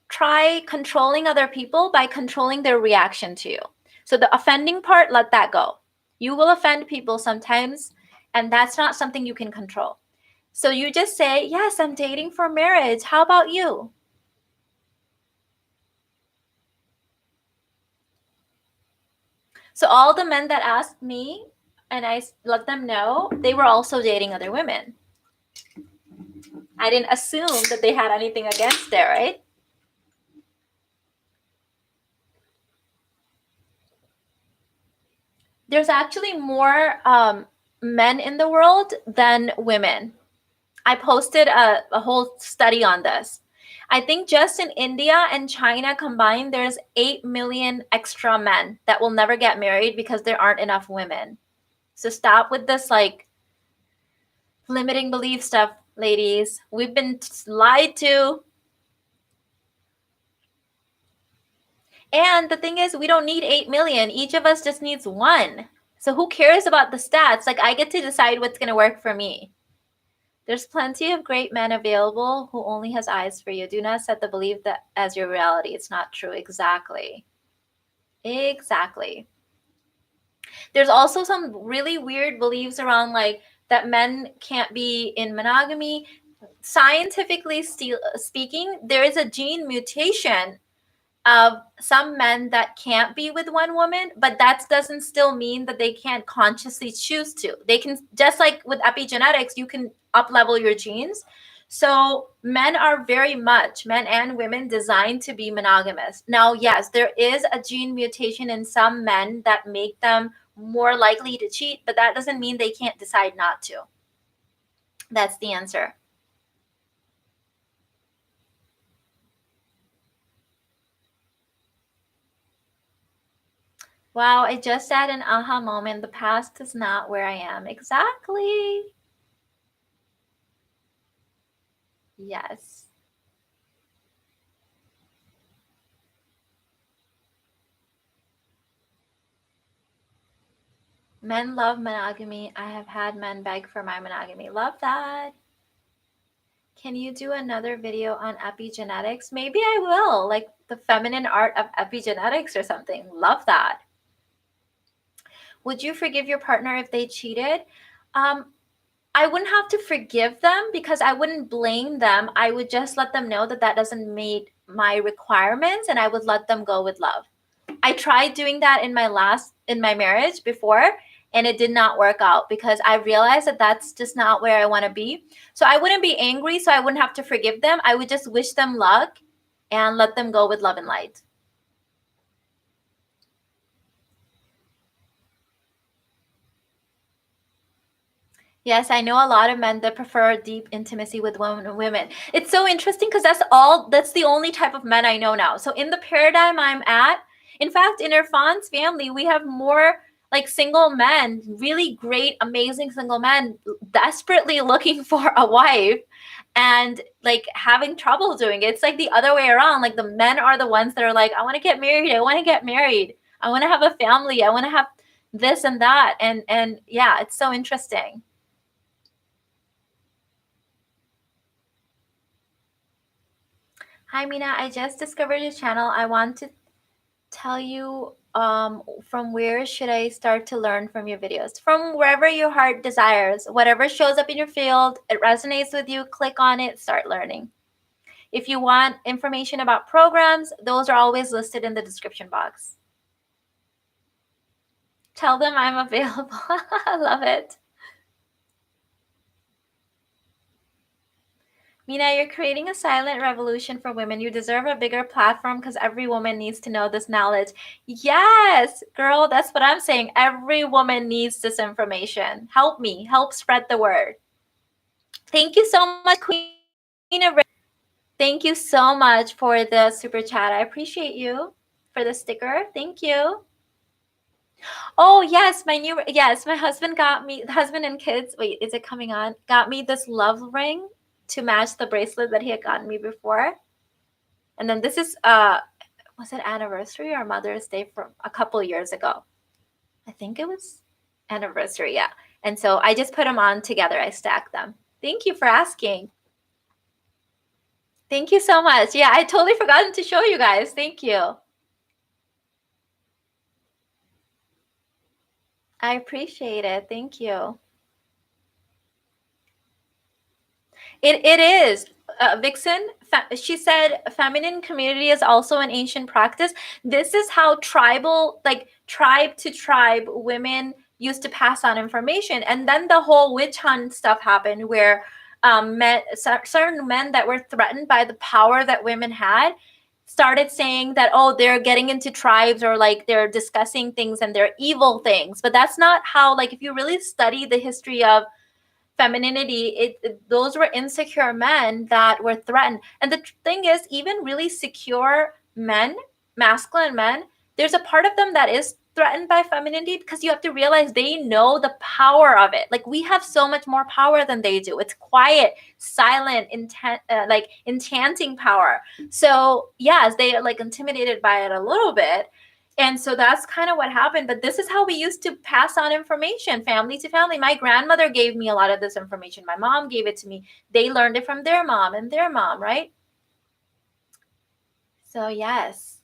try controlling other people by controlling their reaction to you. So the offending part, let that go. You will offend people sometimes, and that's not something you can control. So you just say, yes, I'm dating for marriage. How about you? So all the men that asked me, and I let them know, they were also dating other women. I didn't assume that they had anything against it, right? There's actually more men in the world than women. I posted a whole study on this. I think just in India and China combined, there's 8 million extra men that will never get married because there aren't enough women. So stop with this like limiting belief stuff, ladies. We've been lied to. And the thing is, we don't need 8 million. Each of us just needs one. So who cares about the stats? Like, I get to decide what's going to work for me. There's plenty of great men available who only has eyes for you. Do not set the belief that as your reality. It's not true. Exactly. Exactly. There's also some really weird beliefs around like that men can't be in monogamy. Scientifically speaking, there is a gene mutation of some men that can't be with one woman, but that doesn't still mean that they can't consciously choose to. They can, just like with epigenetics, you can up level your genes. So men are very much, men and women, designed to be monogamous. Now, yes, there is a gene mutation in some men that make them more likely to cheat, but that doesn't mean they can't decide not to. That's the answer. Wow, I just had an aha moment. The past is not where I am. Exactly. Yes. Men love monogamy. I have had men beg for my monogamy. Love that. Can you do another video on epigenetics? Maybe I will, like the feminine art of epigenetics or something. Love that. Would you forgive your partner if they cheated? Um, I wouldn't have to forgive them because I wouldn't blame them. I would just let them know that that doesn't meet my requirements, and I would let them go with love. I tried doing that in my marriage before, and it did not work out because I realized that that's just not where I want to be. So I wouldn't be angry, so I wouldn't have to forgive them. I would just wish them luck and let them go with love and light. Yes, I know a lot of men that prefer deep intimacy with women. It's so interesting because that's the only type of men I know now. So in the paradigm I'm at, in fact, in Irfan's family, we have more like single men, really great, amazing single men desperately looking for a wife and like having trouble doing it. It's like the other way around. Like the men are the ones that are like, I want to get married, I want to get married, I want to have a family, I want to have this and that. And yeah, it's so interesting. Hi, Mina. I just discovered your channel. I want to tell you from where should I start to learn from your videos? From wherever your heart desires. Whatever shows up in your field, it resonates with you, click on it, start learning. If you want information about programs, those are always listed in the description box. Tell them I'm available. I love it. Mina, you're creating a silent revolution for women. You deserve a bigger platform because every woman needs to know this knowledge. Yes, girl, that's what I'm saying. Every woman needs this information. Help me, help spread the word. Thank you so much, Queen. Thank you so much for the super chat. I appreciate you for the sticker. Thank you. Oh, yes, my husband got me, husband and kids, wait, is it coming on? Got me this love ring to match the bracelet that he had gotten me before. And then this is was it anniversary or Mother's Day from a couple years ago? I think it was anniversary, yeah. And so I just put them on together. I stacked them. Thank you for asking. Thank you so much. Yeah, I totally forgotten to show you guys. Thank you. I appreciate it. Thank you. It is. Vixen, she said, feminine community is also an ancient practice. This is how tribal, like tribe to tribe, women used to pass on information. And then the whole witch hunt stuff happened where certain men that were threatened by the power that women had started saying that, oh, they're getting into tribes or like they're discussing things and they're evil things. But that's not how, like, if you really study the history of femininity, those were insecure men that were threatened. And the thing is, even really secure men, masculine men, there's a part of them that is threatened by femininity because you have to realize they know the power of it. Like we have so much more power than they do. It's quiet, silent, like enchanting power. So yes, they are like intimidated by it a little bit. And so that's kind of what happened. But this is how we used to pass on information, family to family. My grandmother gave me a lot of this information. My mom gave it to me. They learned it from their mom and their mom, right? So, yes.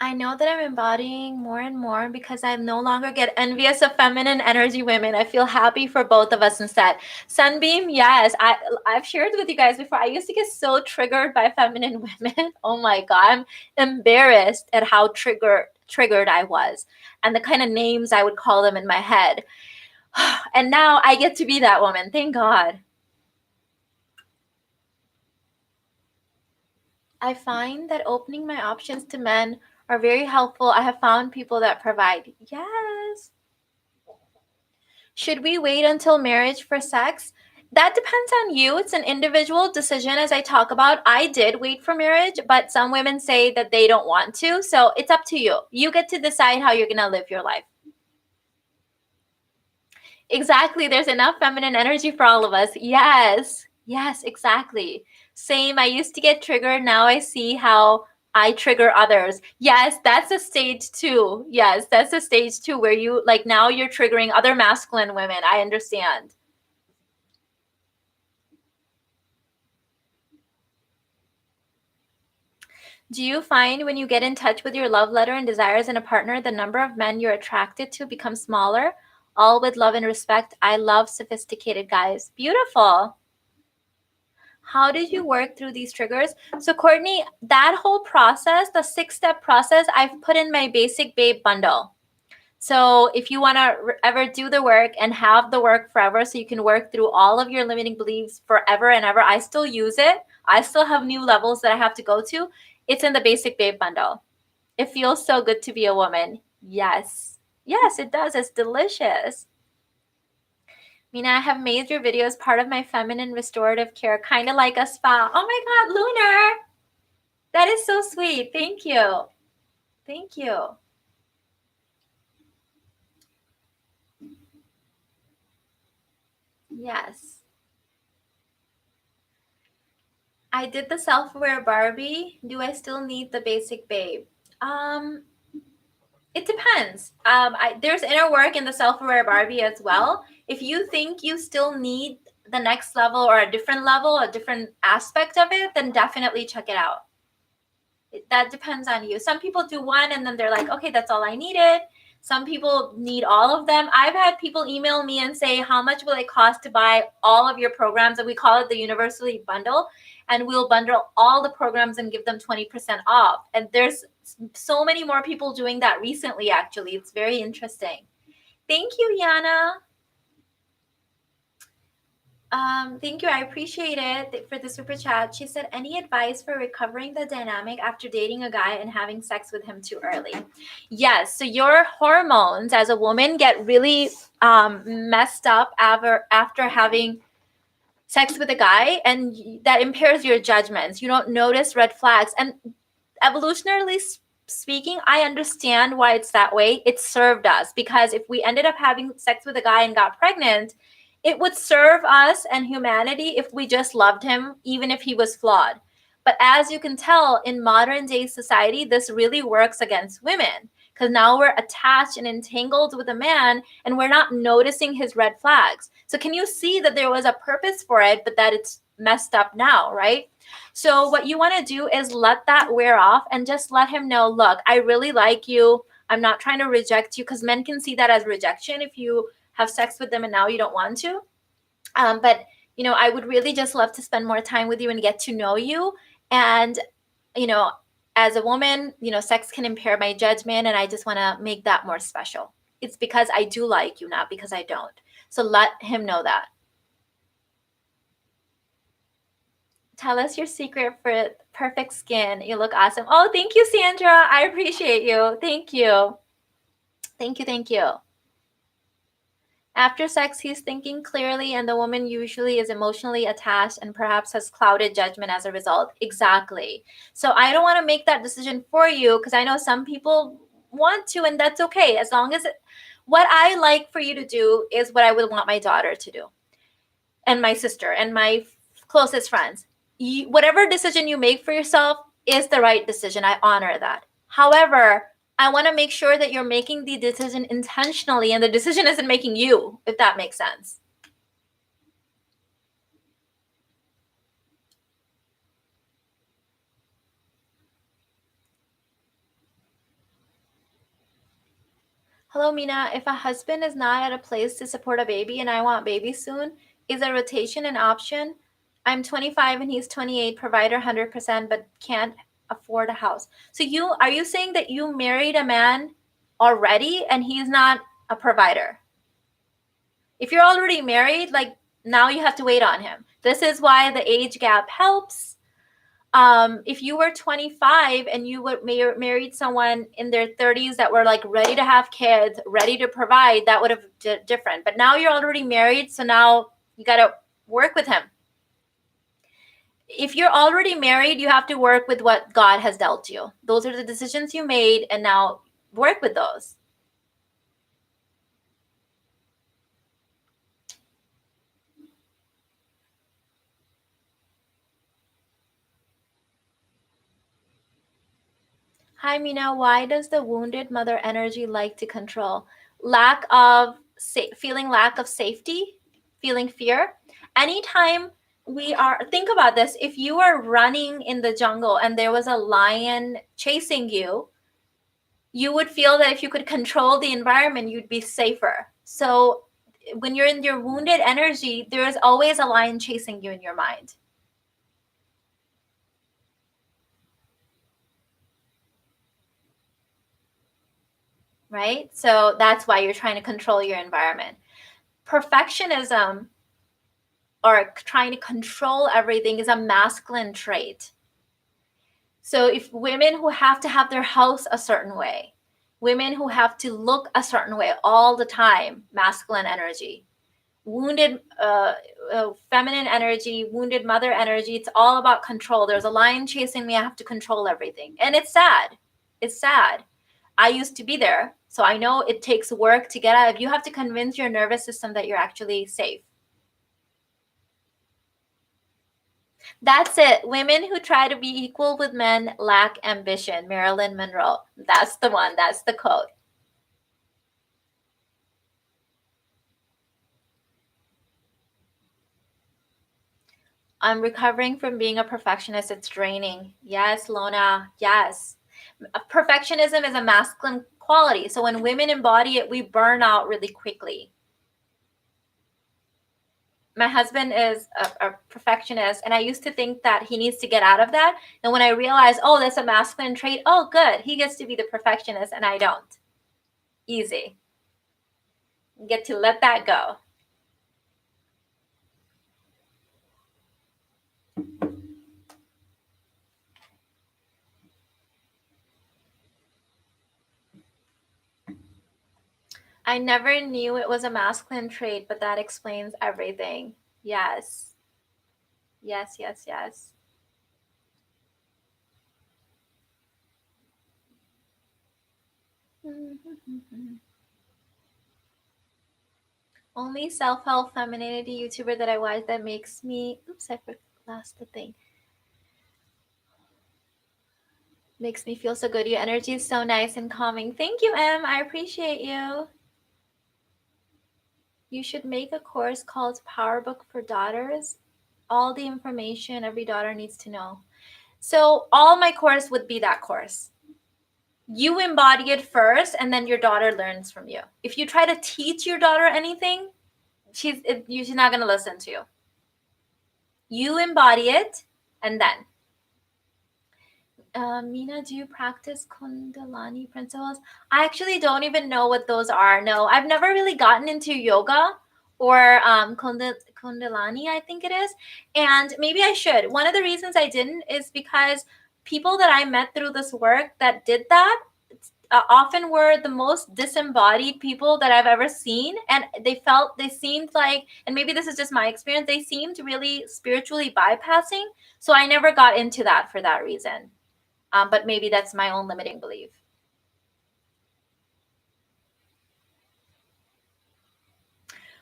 I know that I'm embodying more and more because I no longer get envious of feminine energy women. I feel happy for both of us instead. Sunbeam, yes, I've shared with you guys before. I used to get so triggered by feminine women. Oh my god, I'm embarrassed at how triggered I was and the kind of names I would call them in my head. And now I get to be that woman. Thank God. I find that opening my options to men are very helpful. I have found people that provide. Yes. Should we wait until marriage for sex? That depends on you. It's an individual decision, as I talk about. I did wait for marriage, but some women say that they don't want to. So it's up to you. You get to decide how you're going to live your life. Exactly. There's enough feminine energy for all of us. Yes. Yes, exactly. Same. I used to get triggered. Now I see how I trigger others. Yes, that's a stage two. Yes, that's a stage two where you like now you're triggering other masculine women. I understand. Do you find when you get in touch with your love letter and desires in a partner, the number of men you're attracted to becomes smaller? All with love and respect. I love sophisticated guys. Beautiful. How did you work through these triggers? So, Courtney, that whole process, the 6-step process, I've put in my Basic Babe bundle. So, if you want to ever do the work and have the work forever, so you can work through all of your limiting beliefs forever and ever, I still use it. I still have new levels that I have to go to. It's in the Basic Babe bundle. It feels so good to be a woman. Yes. Yes, it does. It's delicious. Mina, I have made your videos part of my feminine restorative care, kind of like a spa. Oh my God, Lunar! That is so sweet. Thank you. Thank you. Yes. I did the self-aware Barbie. Do I still need the basic babe? Um, it depends. There's inner work in the self-aware Barbie as well. If you think you still need the next level or a different level, a different aspect of it, then definitely check it out. That depends on you. Some people do one and then they're like, okay, that's all I needed. Some people need all of them. I've had people email me and say, how much will it cost to buy all of your programs? And we call it the University Bundle. And we'll bundle all the programs and give them 20% off. And there's so many more people doing that recently, actually. It's very interesting. Thank you, Yana. Thank you. I appreciate it for the super chat. She said, any advice for recovering the dynamic after dating a guy and having sex with him too early? Yes. So your hormones as a woman get really messed up after having sex with a guy, and that impairs your judgments. You don't notice red flags. And evolutionarily speaking, I understand why it's that way. It served us because if we ended up having sex with a guy and got pregnant, it would serve us and humanity if we just loved him, even if he was flawed. But as you can tell, in modern day society, this really works against women because now we're attached and entangled with a man and we're not noticing his red flags. So, can you see that there was a purpose for it, but that it's messed up now, right? So what you want to do is let that wear off and just let him know, look, I really like you. I'm not trying to reject you, because men can see that as rejection if you have sex with them and now you don't want to. But, I would really just love to spend more time with you and get to know you. And, you know, as a woman, sex can impair my judgment, and I just want to make that more special. It's because I do like you, not because I don't. So let him know that. Tell us your secret for perfect skin. You look awesome. Oh, thank you, Sandra. I appreciate you. Thank you. Thank you. Thank you. After sex, he's thinking clearly, and the woman usually is emotionally attached and perhaps has clouded judgment as a result. Exactly. So I don't want to make that decision for you because I know some people want to, and that's okay. As long as what I like for you to do is what I would want my daughter to do, and my sister, and my closest friends. Whatever decision you make for yourself is the right decision. I honor that. However, I want to make sure that you're making the decision intentionally and the decision isn't making you, if that makes sense. Hello, Mina. If a husband is not at a place to support a baby and I want baby soon, is a rotation an option? I'm 25 and he's 28, provider 100%, but can't afford a house. So are you saying that you married a man already and he's not a provider? If you're already married, like now you have to wait on him. This is why the age gap helps. If you were 25 and you married someone in their 30s that were like ready to have kids, ready to provide, that would have different. But now you're already married, so now you got to work with him. If you're already married, you have to work with what God has dealt you. Those are the decisions you made, and now work with those. Hi, Mina. Why does the wounded mother energy like to control? Lack of feeling lack of safety, feeling fear. Anytime we are, think about this. If you are running in the jungle and there was a lion chasing you, you would feel that if you could control the environment, you'd be safer. So when you're in your wounded energy, there is always a lion chasing you in your mind. Right? So that's why you're trying to control your environment. Perfectionism or trying to control everything is a masculine trait. So if women who have to have their house a certain way, women who have to look a certain way all the time, masculine energy. Wounded feminine energy, wounded mother energy, it's all about control. There's a lion chasing me, I have to control everything. And it's sad. It's sad. I used to be there, so I know it takes work to get out of. You have to convince your nervous system that you're actually safe. That's it. Women who try to be equal with men lack ambition. Marilyn Monroe. That's the one. That's the quote. I'm recovering from being a perfectionist. It's draining. Yes, Lona. Yes. Perfectionism is a masculine quality. So when women embody it, we burn out really quickly. My husband is a perfectionist, and I used to think that he needs to get out of that. And when I realized, oh, that's a masculine trait, oh, good. He gets to be the perfectionist, and I don't. Easy. Get to let that go. I never knew it was a masculine trait, but that explains everything. Yes. Yes, yes, yes. Only self-help femininity YouTuber that I watch that makes me, oops, I lost the thing. Makes me feel so good. Your energy is so nice and calming. Thank you, Em. I appreciate you. You should make a course called Power Book for Daughters. All the information every daughter needs to know. So all my course would be that course. You embody it first, and then your daughter learns from you. If you try to teach your daughter anything, she's not going to listen to you. You embody it, and then Mina, do you practice Kundalini principles? I actually don't even know what those are. No, I've never really gotten into yoga or Kundalini, I think it is. And maybe I should. One of the reasons I didn't is because people that I met through this work that did that often were the most disembodied people that I've ever seen. And they seemed like, and maybe this is just my experience, they seemed really spiritually bypassing. So I never got into that for that reason. But maybe that's my own limiting belief.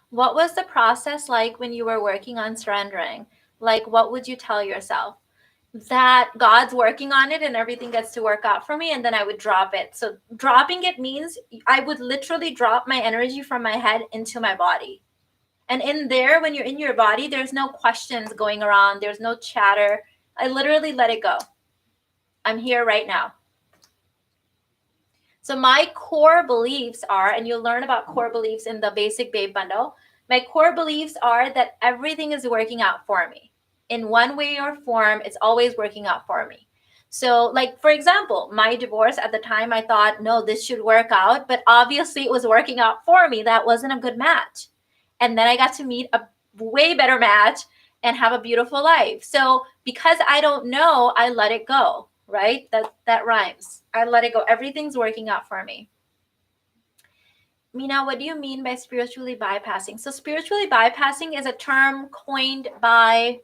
What was the process like when you were working on surrendering? Like, what would you tell yourself? That God's working on it and everything gets to work out for me, and then I would drop it. So, dropping it means I would literally drop my energy from my head into my body. And in there, when you're in your body, there's no questions going around, there's no chatter. I literally let it go. I'm here right now. So my core beliefs are, and you'll learn about core beliefs in the basic babe bundle. My core beliefs are that everything is working out for me. In one way or form, it's always working out for me. So, like, for example, my divorce at the time, I thought, no, this should work out. But obviously, it was working out for me. That wasn't a good match. And then I got to meet a way better match and have a beautiful life. So, because I don't know, I let it go, right? That rhymes. I let it go. Everything's working out for me. Mina, what do you mean by spiritually bypassing? So spiritually bypassing is a term coined by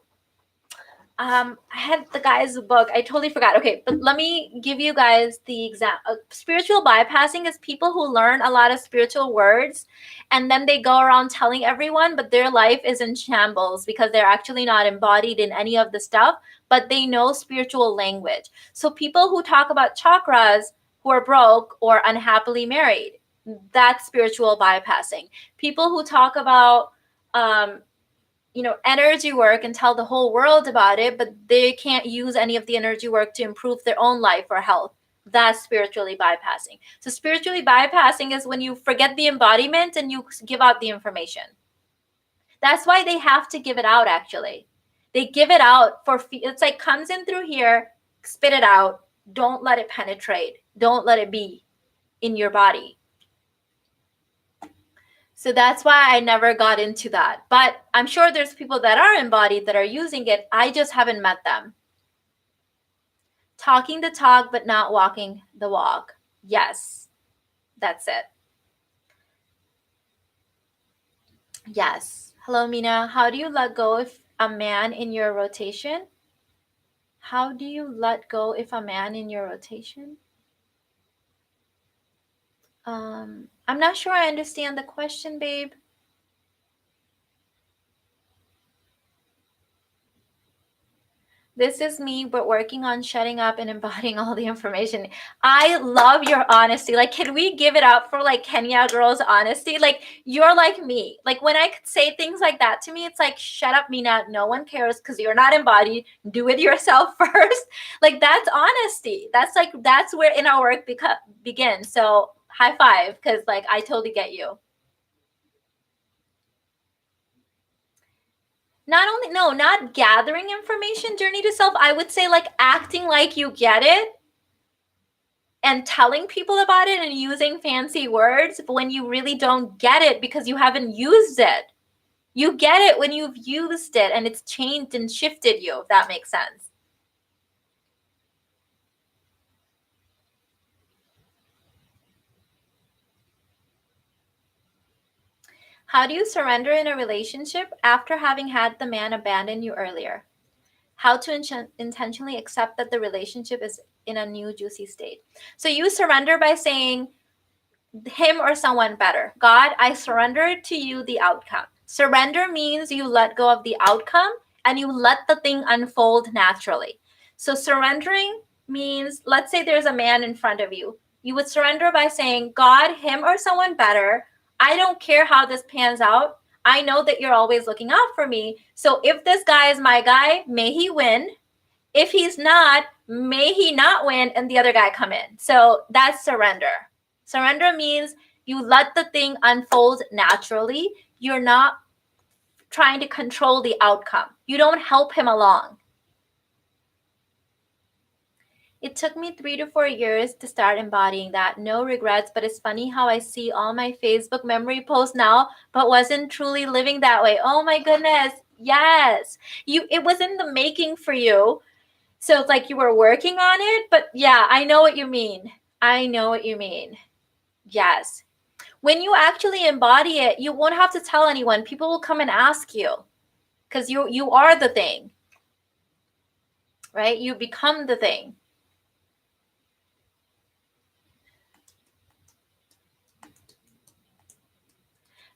I had the guy's book. I totally forgot. Okay, but let me give you guys the example. Spiritual bypassing is people who learn a lot of spiritual words and then they go around telling everyone, but their life is in shambles because they're actually not embodied in any of the stuff, but they know spiritual language. So people who talk about chakras who are broke or unhappily married, that's spiritual bypassing. People who talk about energy work and tell the whole world about it, but they can't use any of the energy work to improve their own life or health. That's spiritually bypassing. So spiritually bypassing is when you forget the embodiment and you give out the information. That's why they have to give it out, actually. They give it out it's like comes in through here, spit it out. Don't let it penetrate. Don't let it be in your body. So that's why I never got into that. But I'm sure there's people that are embodied that are using it. I just haven't met them. Talking the talk, but not walking the walk. Yes, that's it. Yes. Hello, Mina. How do you let go if a man in your rotation? How do you let go if a man in your rotation? I'm not sure I understand the question, babe. This is me, but working on shutting up and embodying all the information. I love your honesty. Like, can we give it up for like Kenya girls' honesty? Like, you're like me. Like, when I could say things like that to me, it's like, shut up, Mina. No one cares because you're not embodied. Do it yourself first. Like, that's honesty. That's where inner work begins. So, high five, because like I totally get you. Not gathering information, journey to self. I would say like acting like you get it and telling people about it and using fancy words when you really don't get it because you haven't used it. You get it when you've used it and it's changed and shifted you, if that makes sense. How do you surrender in a relationship after having had the man abandon you earlier? How to intentionally accept that the relationship is in a new juicy state. So you surrender by saying, him or someone better. God, I surrender to you the outcome. Surrender means you let go of the outcome and you let the thing unfold naturally. So surrendering means, let's say there's a man in front of you. You would surrender by saying, God, him or someone better. I don't care how this pans out. I know that you're always looking out for me. So if this guy is my guy, may he win. If he's not, may he not win and the other guy come in. So that's surrender. Surrender means you let the thing unfold naturally. You're not trying to control the outcome. You don't help him along. It took me 3 to 4 years to start embodying that. No regrets, but it's funny how I see all my Facebook memory posts now, but wasn't truly living that way. Oh my goodness. Yes. It was in the making for you. So it's like you were working on it, but yeah, I know what you mean. I know what you mean. Yes. When you actually embody it, you won't have to tell anyone. People will come and ask you because you are the thing, right? You become the thing.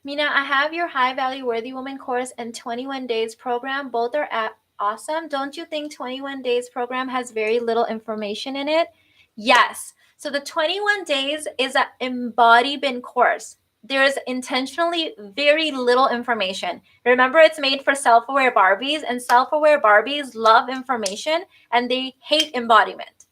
Mina, I have your High Value Worthy Woman course and 21 Days program. Both are awesome. Don't you think 21 Days program has very little information in it? Yes. So the 21 Days is an embodiment course. There's intentionally very little information. Remember, it's made for self-aware Barbies, and self-aware Barbies love information and they hate embodiment.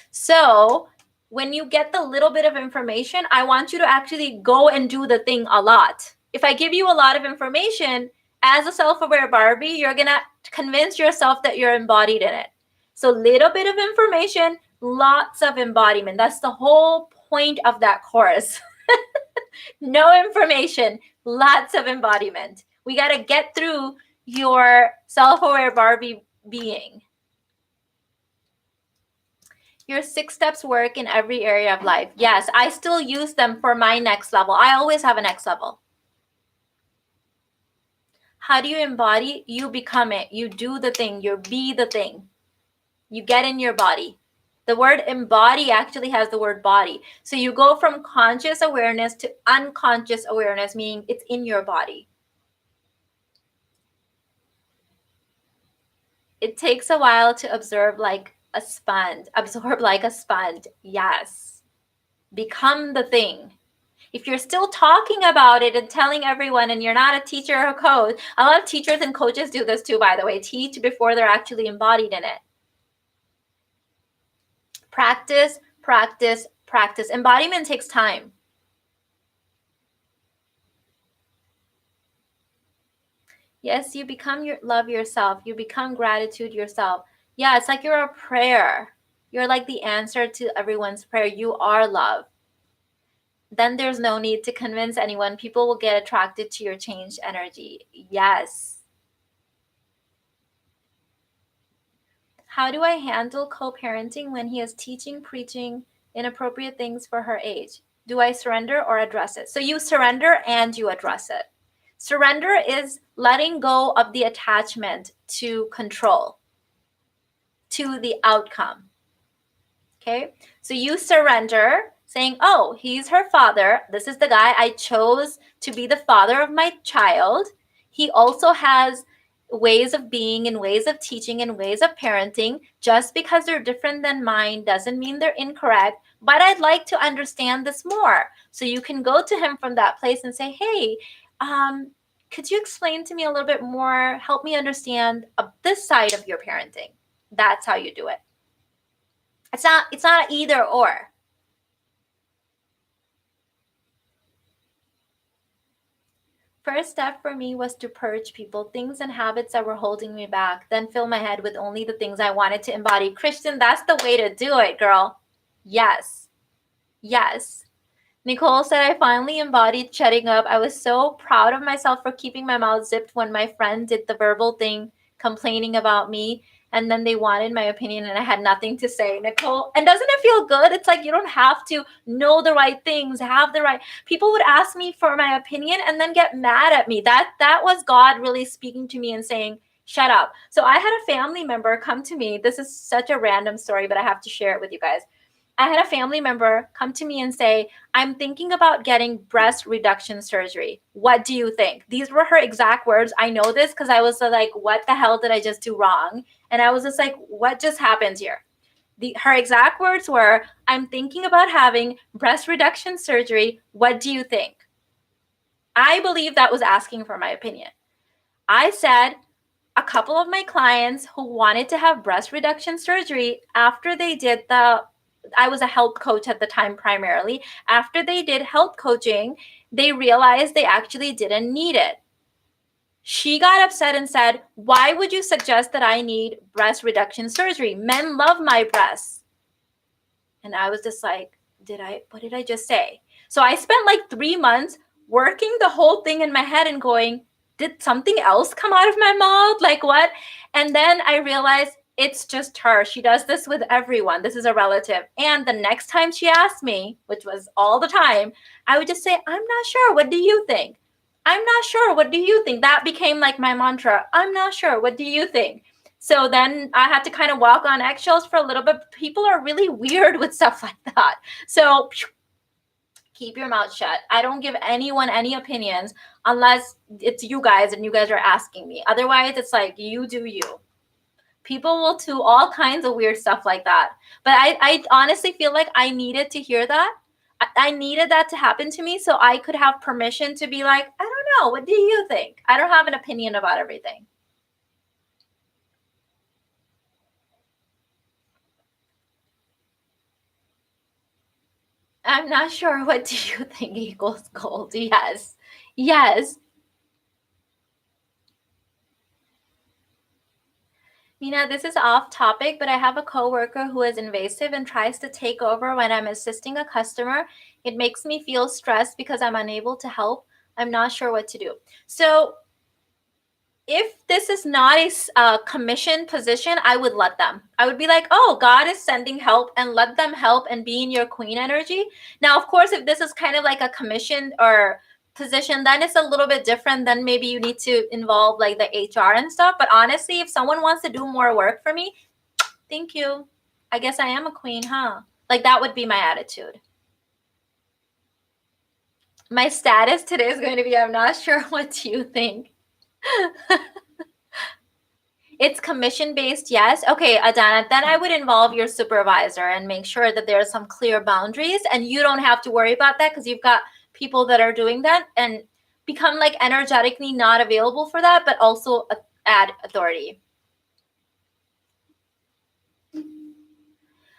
So when you get the little bit of information, I want you to actually go and do the thing a lot. If I give you a lot of information, as a self-aware Barbie, you're going to convince yourself that you're embodied in it. So little bit of information, lots of embodiment. That's the whole point of that course. No information, lots of embodiment. We got to get through your self-aware Barbie being. Your 6 steps work in every area of life. Yes, I still use them for my next level. I always have a next level. How do you embody? You become it. You do the thing. You be the thing. You get in your body. The word embody actually has the word body. So you go from conscious awareness to unconscious awareness, meaning it's in your body. It takes a while to absorb like a sponge. Absorb like a sponge. Yes. Become the thing. If you're still talking about it and telling everyone and you're not a teacher or a coach, a lot of teachers and coaches do this too, by the way, teach before they're actually embodied in it. Practice, practice, practice. Embodiment takes time. Yes, you become love yourself. You become gratitude yourself. Yeah, it's like you're a prayer. You're like the answer to everyone's prayer. You are love. Then there's no need to convince anyone. People will get attracted to your changed energy. Yes. How do I handle co-parenting when he is teaching, preaching inappropriate things for her age? Do I surrender or address it? So you surrender and you address it. Surrender is letting go of the attachment to control, to the outcome. Okay, so you surrender, saying, oh, he's her father. This is the guy I chose to be the father of my child. He also has ways of being and ways of teaching and ways of parenting. Just because they're different than mine doesn't mean they're incorrect, but I'd like to understand this more. So you can go to him from that place and say, hey, could you explain to me a little bit more, help me understand this side of your parenting? That's how you do it. It's not either or. First step for me was to purge people, things and habits that were holding me back, then fill my head with only the things I wanted to embody. Christian, that's the way to do it, girl. Yes. Yes. Nicole said, I finally embodied shutting up. I was so proud of myself for keeping my mouth zipped when my friend did the verbal thing, complaining about me. And then they wanted my opinion and I had nothing to say. Nicole, and doesn't it feel good? It's like you don't have to know the right things, have the right. People would ask me for my opinion and then get mad at me. That was God really speaking to me and saying, shut up. So I had a family member come to me. This is such a random story, but I have to share it with you guys. I had a family member come to me and say, I'm thinking about getting breast reduction surgery. What do you think? These were her exact words. I know this because I was like, what the hell did I just do wrong? And I was just like, what just happened here? Her exact words were, I'm thinking about having breast reduction surgery. What do you think? I believe that was asking for my opinion. I said, a couple of my clients who wanted to have breast reduction surgery after they did I was a health coach at the time primarily. After they did health coaching, they realized they actually didn't need it. She got upset and said, why would you suggest that I need breast reduction surgery? Men love my breasts. And I was just like, what did I just say? So I spent like 3 months working the whole thing in my head and going, did something else come out of my mouth? Like what? And then I realized it's just her. She does this with everyone. This is a relative. And the next time she asked me, which was all the time, I would just say, I'm not sure. What do you think? I'm not sure. What do you think? That became like my mantra. I'm not sure. What do you think? So then I had to kind of walk on eggshells for a little bit. People are really weird with stuff like that. So keep your mouth shut. I don't give anyone any opinions unless it's you guys and you guys are asking me. Otherwise, it's like, you do you. People will do all kinds of weird stuff like that. But I honestly feel like I needed to hear that. I needed that to happen to me so I could have permission to be like, I don't know. What do you think? I don't have an opinion about everything. I'm not sure. What do you think equals gold? Yes. Yes. Mina, this is off topic, but I have a coworker who is invasive and tries to take over when I'm assisting a customer. It makes me feel stressed because I'm unable to help. I'm not sure what to do. So if this is not a commission position, I would let them. I would be like, oh, God is sending help and let them help and be in your queen energy. Now, of course, if this is kind of like a commission or position, then it's a little bit different. Then maybe you need to involve like the HR and stuff. But honestly, if someone wants to do more work for me, thank you. I guess I am a queen, huh? Like that would be my attitude. My status today is going to be, I'm not sure what you think. It's commission based, yes. Okay, Adana, then I would involve your supervisor and make sure that there are some clear boundaries, and you don't have to worry about that because you've got people that are doing that, and become like energetically not available for that, but also add authority.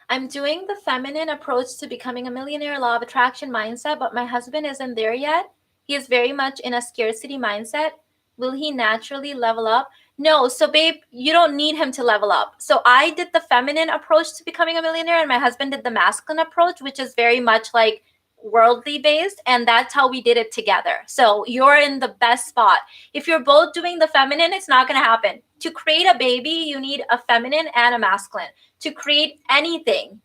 I'm doing the feminine approach to becoming a millionaire law of attraction mindset, but my husband isn't there yet. He is very much in a scarcity mindset. Will he naturally level up? No. So, babe, you don't need him to level up. So, I did the feminine approach to becoming a millionaire, and my husband did the masculine approach, which is very much like worldly based. And that's how we did it together. So, you're in the best spot. If you're both doing the feminine, it's not going to happen. To create a baby, you need a feminine and a masculine. To create anything,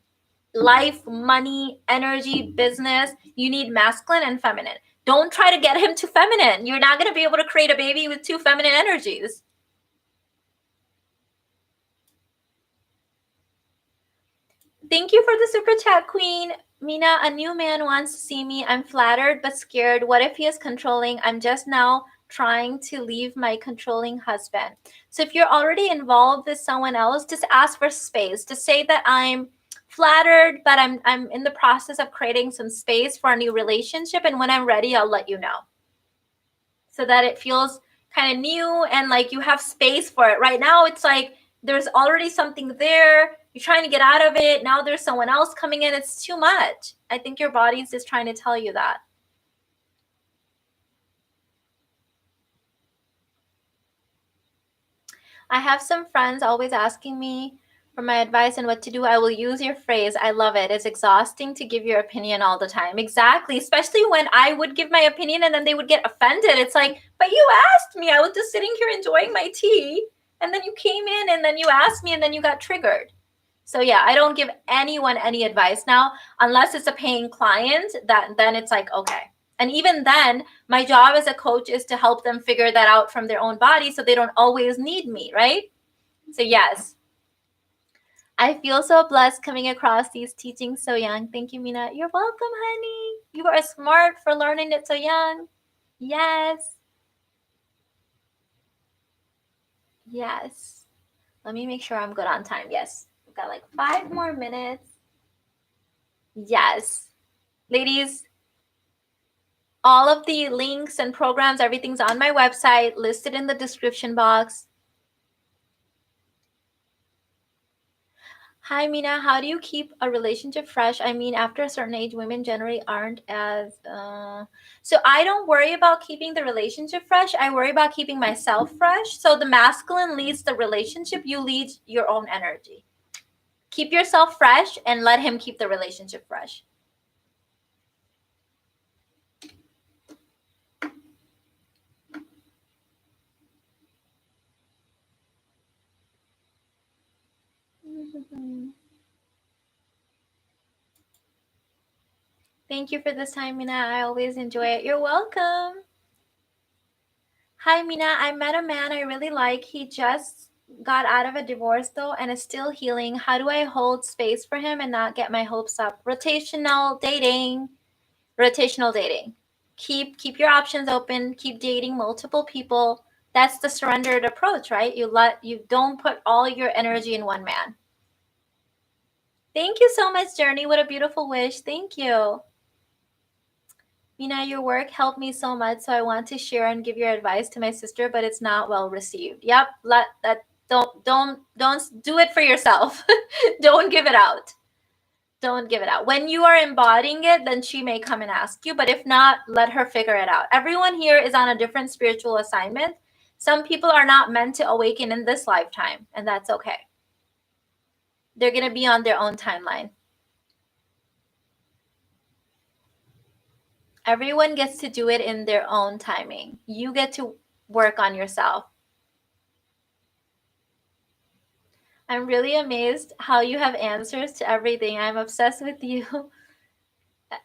life, money, energy, business, you need masculine and feminine. Don't try to get him to feminine. You're not going to be able to create a baby with two feminine energies. Thank you for the super chat, Queen. Mina, a new man wants to see me. I'm flattered but scared. What if he is controlling? I'm just now trying to leave my controlling husband. So if you're already involved with someone else, just ask for space. Just say that I'm flattered, but I'm in the process of creating some space for a new relationship, and when I'm ready, I'll let you know. So that it feels kind of new and like you have space for it. Right now, it's like there's already something there. You're trying to get out of it. Now there's someone else coming in. It's too much. I think your body's just trying to tell you that. I have some friends always asking me for my advice and what to do. I will use your phrase. I love it. It's exhausting to give your opinion all the time. Exactly. Especially when I would give my opinion and then they would get offended. It's like, but you asked me. I was just sitting here enjoying my tea. And then you came in and then you asked me and then you got triggered. So yeah, I don't give anyone any advice now unless it's a paying client. That then it's like, okay. And even then, my job as a coach is to help them figure that out from their own body so they don't always need me, right? So yes, I feel so blessed coming across these teachings so young. Thank you, Mina. You're welcome, honey. You are smart for learning it so young. Yes. Yes. Let me make sure I'm good on time. Yes. We've got like 5 more minutes. Yes. Ladies, all of the links and programs, everything's on my website, listed in the description box. Hi, Mina. How do you keep a relationship fresh? I mean, after a certain age, women generally aren't as. So I don't worry about keeping the relationship fresh. I worry about keeping myself fresh. So the masculine leads the relationship, you lead your own energy. Keep yourself fresh and let him keep the relationship fresh. Thank you for this time, Mina. I always enjoy it. You're welcome. Hi, Mina. I met a man I really like. He just got out of a divorce though and is still healing. How do I hold space for him and not get my hopes up? Rotational dating. Rotational dating. Keep your options open. Keep dating multiple people. That's the surrendered approach, right? You don't put all your energy in one man. Thank you so much, Journey. What a beautiful wish. Thank you. Mina, your work helped me so much, so I want to share and give your advice to my sister, but it's not well received. Yep, let that don't do it for yourself. Don't give it out. Don't give it out. When you are embodying it, then she may come and ask you, but if not, let her figure it out. Everyone here is on a different spiritual assignment. Some people are not meant to awaken in this lifetime, and that's okay. They're going to be on their own timeline. Everyone gets to do it in their own timing. You get to work on yourself. I'm really amazed how you have answers to everything. I'm obsessed with you.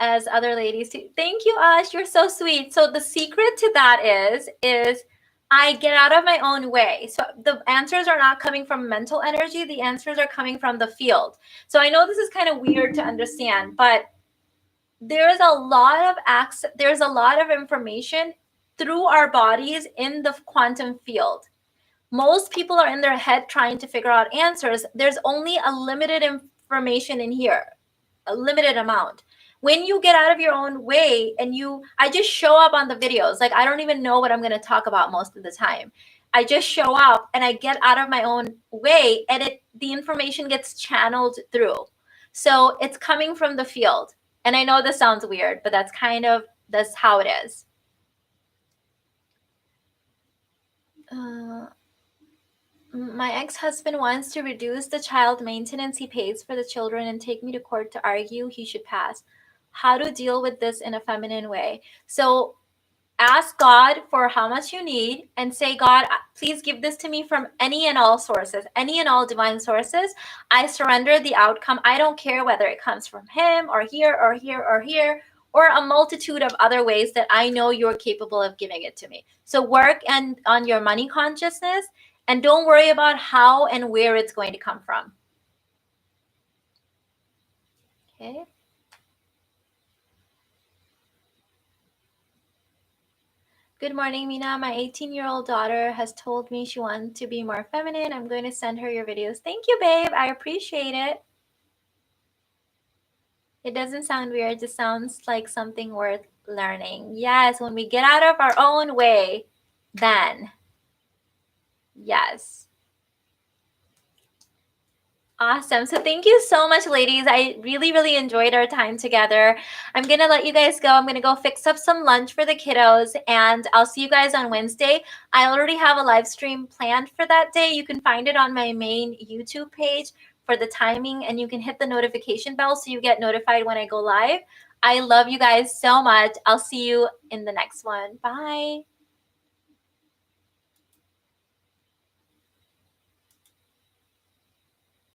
as other ladies too. Thank you, Ash. You're so sweet. So the secret to that is I get out of my own way. So the answers are not coming from mental energy. The answers are coming from the field. So I know this is kind of weird to understand, but there's a lot of there's a lot of information through our bodies in the quantum field. Most people are in their head trying to figure out answers. There's only a limited information in here, a limited amount. When you get out of your own way and I just show up on the videos. Like, I don't even know what I'm going to talk about most of the time. I just show up and I get out of my own way, and the information gets channeled through. So it's coming from the field. And I know this sounds weird, but that's how it is. My ex-husband wants to reduce the child maintenance he pays for the children and take me to court to argue he should pass. How to deal with this in a feminine way? So ask God for how much you need and say, God, please give this to me from any and all sources, any and all divine sources. I surrender the outcome. I don't care whether it comes from him or here or here or here, or a multitude of other ways that I know you're capable of giving it to me. So work on your money consciousness, and don't worry about how and where it's going to come from. Okay. Good morning, Mina. My 18-year-old daughter has told me she wants to be more feminine. I'm going to send her your videos. Thank you, babe. I appreciate it. It doesn't sound weird. It just sounds like something worth learning. Yes, when we get out of our own way, then. Yes. Awesome. So thank you so much, ladies. I really, really enjoyed our time together. I'm going to let you guys go. I'm going to go fix up some lunch for the kiddos, and I'll see you guys on Wednesday. I already have a live stream planned for that day. You can find it on my main YouTube page for the timing, and you can hit the notification bell so you get notified when I go live. I love you guys so much. I'll see you in the next one. Bye.